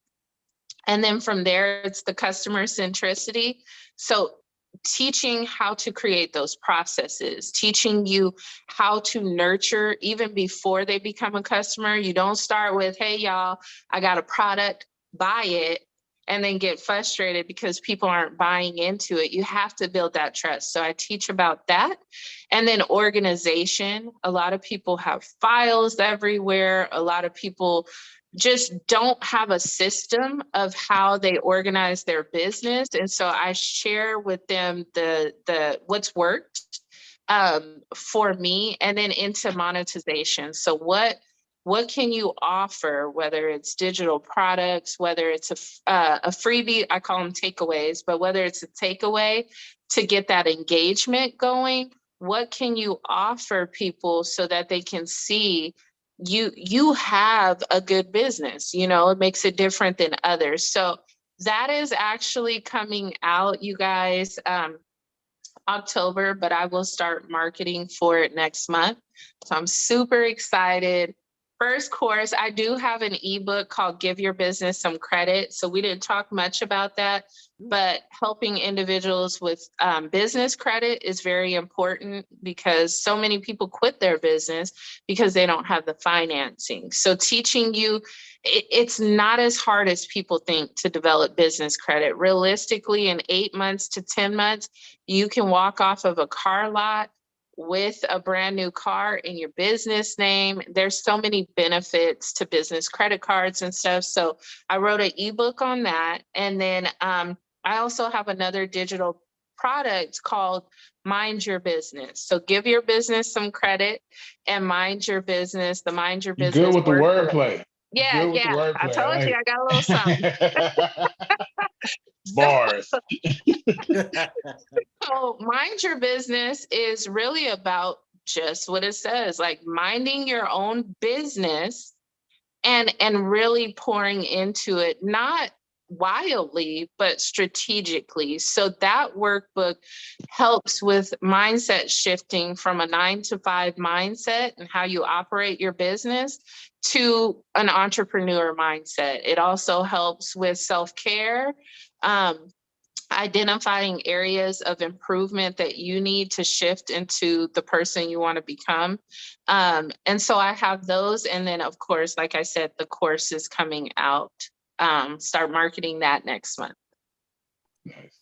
And then from there, it's the customer centricity. So teaching how to create those processes, teaching you how to nurture even before they become a customer. You don't start with, hey, y'all, I got a product, buy it, and then get frustrated because people aren't buying into it. You have to build that trust. So I teach about that. And then organization. A lot of people have files everywhere. A lot of people just don't have a system of how they organize their business. And so I share with them the what's worked for me, and then into monetization. So what what can you offer, whether it's digital products, whether it's a freebie, I call them takeaways, but whether it's a takeaway to get that engagement going, what can you offer people so that they can see you have a good business? You know, it makes it different than others. So that is actually coming out, you guys, October, but I will start marketing for it next month. So I'm super excited. First course, I do have an ebook called Give Your Business Some Credit. So we didn't talk much about that, but helping individuals with business credit is very important because so many people quit their business because they don't have the financing. So teaching you, it's not as hard as people think to develop business credit. Realistically, in 8 months to 10 months, you can walk off of a car lot with a brand new car in your business name. There's so many benefits to business credit cards and stuff. So I wrote an ebook on that. And then I also have another digital product called Mind Your Business. So give your business some credit and mind your business. The Mind Your You Business. good with the wordplay. Yeah, Good with the yeah. I wordplay. told you I got a little something. Bars. So Mind Your Business is really about just what it says, like minding your own business and really pouring into it, not wildly, but strategically. So that workbook helps with mindset shifting from a 9-to-5 mindset and how you operate your business to an entrepreneur mindset. It also helps with self-care, identifying areas of improvement that you need to shift into the person you want to become. And so I have those. And then, of course, like I said, the course is coming out. Start marketing that next month. Nice.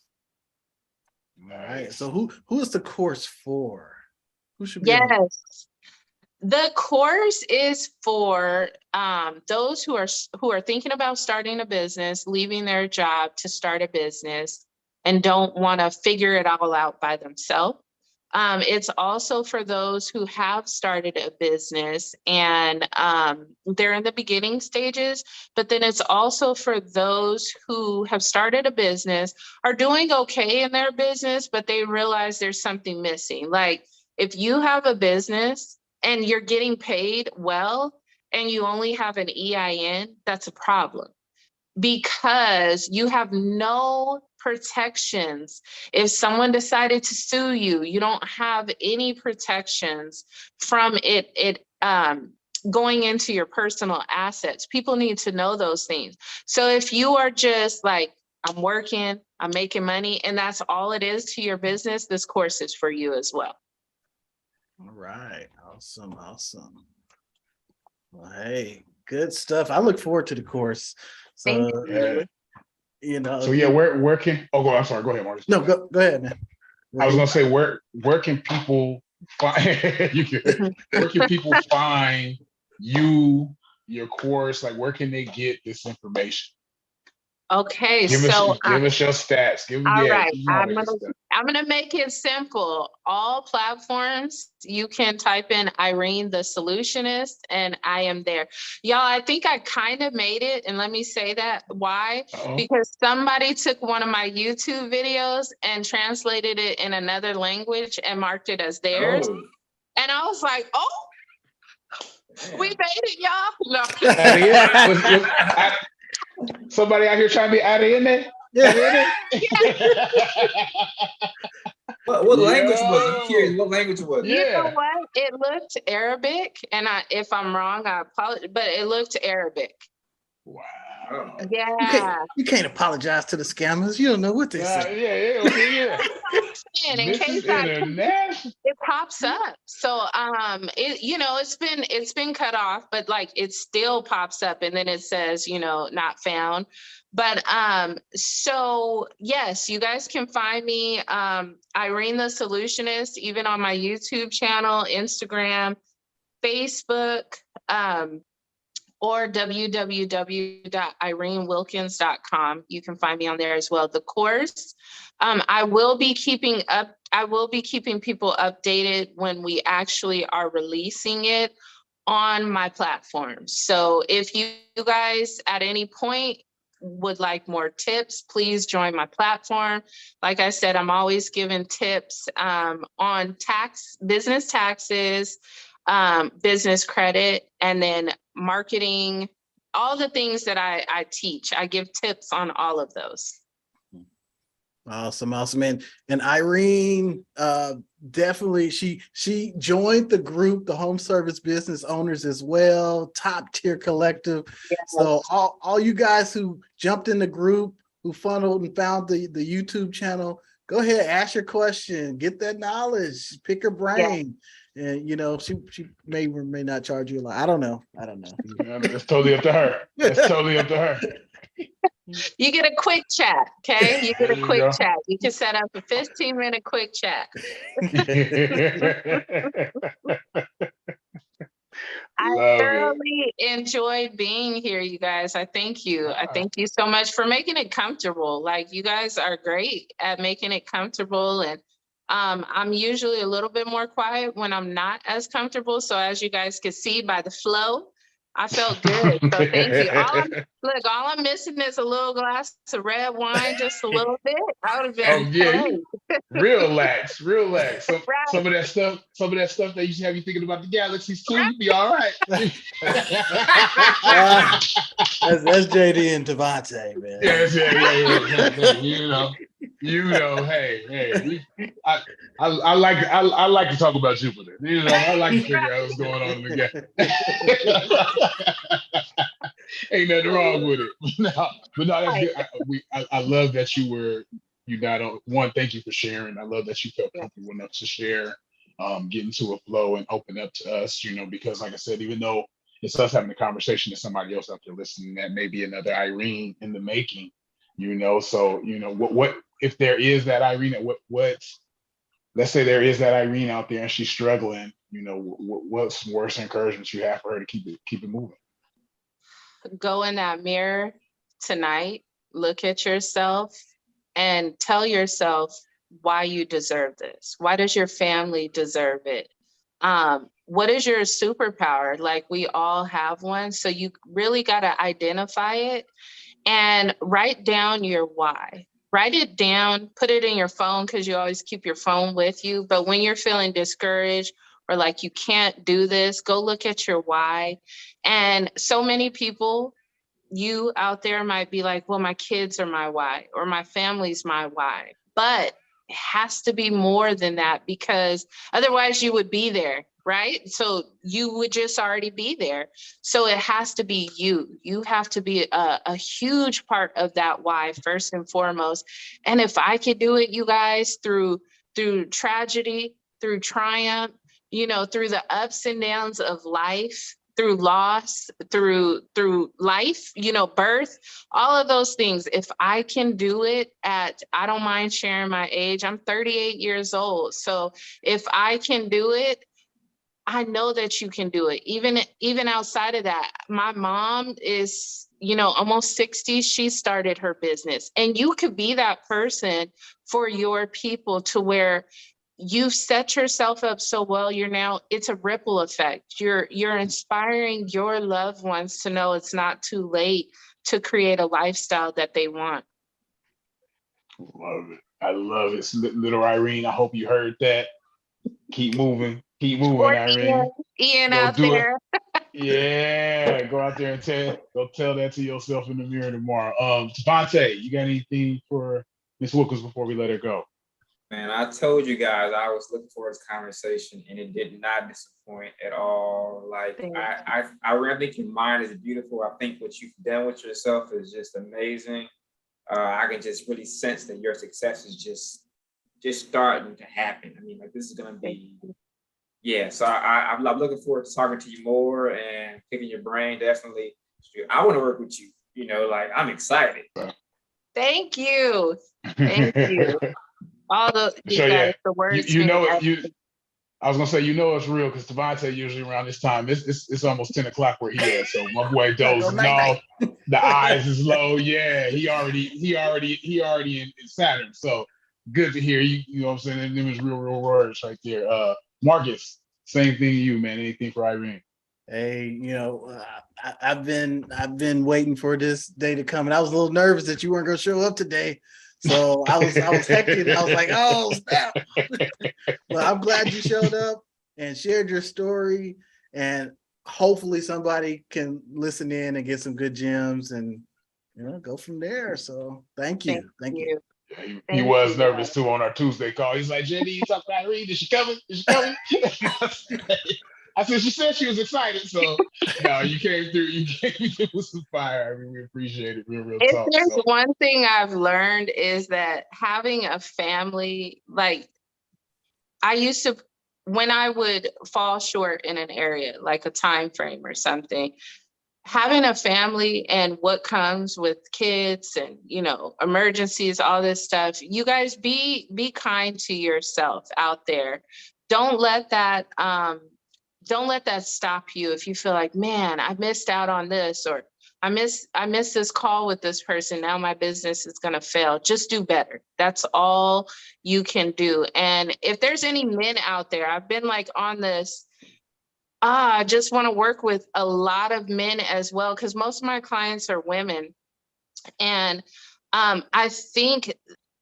All right. So who is the course for? Who should be? Yes. The course is for those who are thinking about starting a business, leaving their job to start a business, and don't want to figure it all out by themselves. It's also for those who have started a business and they're in the beginning stages, but then it's also for those who have started a business, are doing okay in their business, but they realize there's something missing. Like if you have a business and you're getting paid well and you only have an EIN, that's a problem because you have no protections. If someone decided to sue you, you don't have any protections from it going into your personal assets. People need to know those things. So if you are just like, I'm working, I'm making money, and that's all it is to your business, this course is for you as well. All right. Awesome. Awesome. Well, hey, good stuff. I look forward to the course. So, you know. So yeah, where can? Oh, I'm sorry. Go ahead, Marcus. No, go ahead, man. I was gonna say where can people find where can people find you, your course? Like where can they get this information? Okay, give us your stats. All right, I'm gonna make it simple. All platforms, you can type in Irene the Solutionist, and I am there. Y'all, I think I kind of made it, and let me say that. Why? Because somebody took one of my YouTube videos and translated it in another language and marked it as theirs, and I was like, oh, we made it, y'all. No. Somebody out here trying to be Irene? Yeah. What language was it? I'm curious. What language was it? You know what? It looked Arabic, and if I'm wrong, I apologize, but it looked Arabic. Wow. Yeah. You can't apologize to the scammers. You don't know what they say. Yeah. In case it pops up. So it's been cut off, but like it still pops up and then it says, not found. But so yes, you guys can find me Irene the Solutionist, even on my YouTube channel, Instagram, Facebook, or www.irenewilkins.com. You can find me on there as well. The course, I will be keeping people updated when we actually are releasing it on my platform. So if you guys at any point would like more tips, please join my platform. Like I said, I'm always giving tips on business taxes, business credit, and then marketing, all the things that I teach. I give tips on all of those. Awesome. And Irene, definitely she joined the group, the Home Service Business Owners as well, top tier collective. Yes. So all you guys who jumped in the group, who funneled and found the YouTube channel, go ahead, ask your question, get that knowledge, pick her brain. Yeah. And she may or may not charge you a lot. I don't know. It's totally up to her. It's totally up to her. You get a quick chat, okay? You get a quick chat. You can set up a 15-minute quick chat. I thoroughly enjoyed being here, you guys. I thank you. I thank you so much for making it comfortable. Like, you guys are great at making it comfortable. And I'm usually a little bit more quiet when I'm not as comfortable. So as you guys can see by the flow, I felt good. So thank you. All I'm missing is a little glass of red wine, just a little bit. I would have been relax. Right. Some of that stuff that used to have you thinking about the galaxies too, you'd be all right. That's JD and Devontae, man. Yes, hey, I like to talk about Jupiter. I like to figure out what's going on in the game. Ain't nothing wrong with it. But no, that's good. I love that you thank you for sharing. I love that you felt comfortable enough to share, get into a flow and open up to us, because like I said, even though it's us having a conversation, to somebody else out there listening, that may be another Irene in the making, so what if there is that Irene, let's say there is that Irene out there and she's struggling, what's worse encouragement you have for her to keep it moving? Go in that mirror tonight, look at yourself and tell yourself why you deserve this. Why does your family deserve it? What is your superpower? Like, we all have one. So you really got to identify it and write down your why. Write it down, put it in your phone, because you always keep your phone with you. But when you're feeling discouraged or like you can't do this, go look at your why. And so many people, you out there might be like, well, my kids are my why, or my family's my why. But it has to be more than that, because otherwise you would be there, right? So you would just already be there. So it has to be you. You have to be a huge part of that why, first and foremost. And if I could do it, you guys, through tragedy, through triumph, through the ups and downs of life, through loss, through life, birth, all of those things. If I can do it I don't mind sharing my age, I'm 38 years old. So if I can do it, I know that you can do it. Even outside of that, my mom is, almost 60. She started her business, and you could be that person for your people, to where you've set yourself up so well. It's a ripple effect. You're inspiring your loved ones to know it's not too late to create a lifestyle that they want. Love it. I love it. Little Irene, I hope you heard that. Keep moving, Irene. Ian out there. Yeah, go out there and tell that to yourself in the mirror tomorrow. Devontae, you got anything for Ms. Wilkins before we let her go? Man, I told you guys I was looking for this conversation, and it did not disappoint at all. Like, I really think your mind is beautiful. I think what you've done with yourself is just amazing. I can just really sense that your success is just starting to happen. I mean, like, this is gonna be, yeah. So I'm looking forward to talking to you more and picking your brain. Definitely, I want to work with you. Like, I'm excited. Thank you. Thank you. All the the words. I was gonna say, it's real, because Devontae usually around this time, it's almost 10 o'clock where he is. So my boy dozing off, the eyes is low. Yeah, he already in Saturn. So good to hear you. You know what I'm saying? And them is real words right there. Marcus, same thing to you, man. Anything for Irene? Hey, I've been waiting for this day to come, and I was a little nervous that you weren't going to show up today. So I was hectic. I was like, oh snap! But I'm glad you showed up and shared your story, and hopefully somebody can listen in and get some good gems and go from there. So thank you. He was nervous too on our Tuesday call. He's like, JD, you talking about Irene? Is she coming? I said, she said she was excited. So no, you came through with some fire. I mean, we appreciate it. Real If talk. there's one thing I've learned is that having a family, like I used to, when I would fall short in an area, like a time frame or something, having a family and what comes with kids and emergencies, all this stuff, you guys be kind to yourself out there. Don't let that stop you if you feel like, man, I missed out on this, or I missed this call with this person. Now my business is going to fail. Just do better. That's all you can do. And if there's any men out there, I've been like on this, I just want to work with a lot of men as well, because most of my clients are women. And I think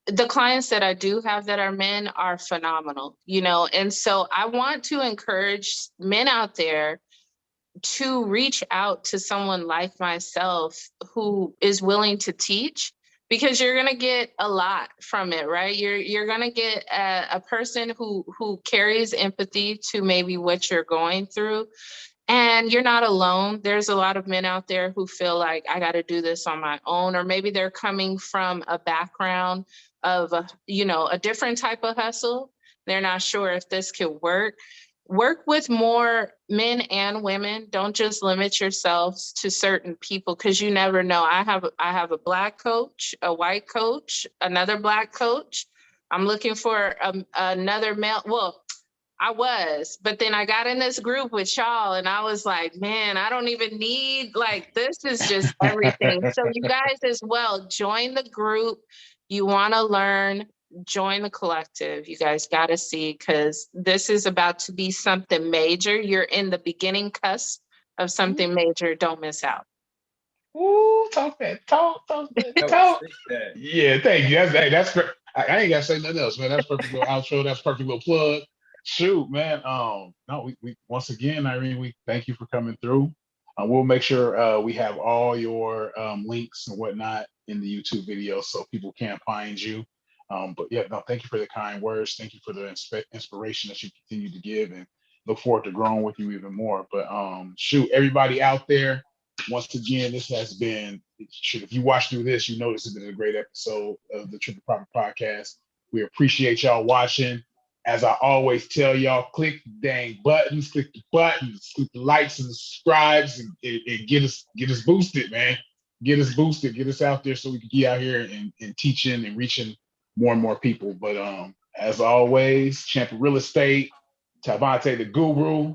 the clients that I do have that are men are phenomenal, and so I want to encourage men out there to reach out to someone like myself who is willing to teach, because you're going to get a lot from it, right? You're going to get a person who carries empathy to maybe what you're going through. And you're not alone. There's a lot of men out there who feel like I got to do this on my own, or maybe they're coming from a background of, a different type of hustle. They're not sure if this could work. Work with more men and women. Don't just limit yourselves to certain people, because you never know. I have a Black coach, a white coach, another Black coach. I'm looking for another male. Well, I was, but then I got in this group with y'all and I was like, man, I don't even need, like, this is just everything. So you guys as well, join the group. You want to learn, join the collective. You guys got to see, because this is about to be something major. You're in the beginning cusp of something major. Don't miss out. Ooh, talk that. Yeah, thank you. That's I ain't gotta say nothing else, man. That's perfect little outro. That's perfect little plug. Shoot, man. No, we once again, Irene, we thank you for coming through. We'll make sure we have all your links and whatnot in the YouTube video so people can find you. But yeah, no, thank you for the kind words. Thank you for the inspiration that you continue to give, and look forward to growing with you even more. But shoot, everybody out there, once again, this has been, if you watch through this, you know this has been a great episode of the Triple Profit Podcast. We appreciate y'all watching. As I always tell y'all, click the dang buttons, click the likes and the subscribes, and get us boosted, man. Get us boosted, get us out there so we can get out here and teaching and reaching more and more people. But as always, Champion Real Estate, Tavante the Guru,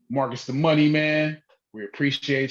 Marcus the Money Man. We appreciate you.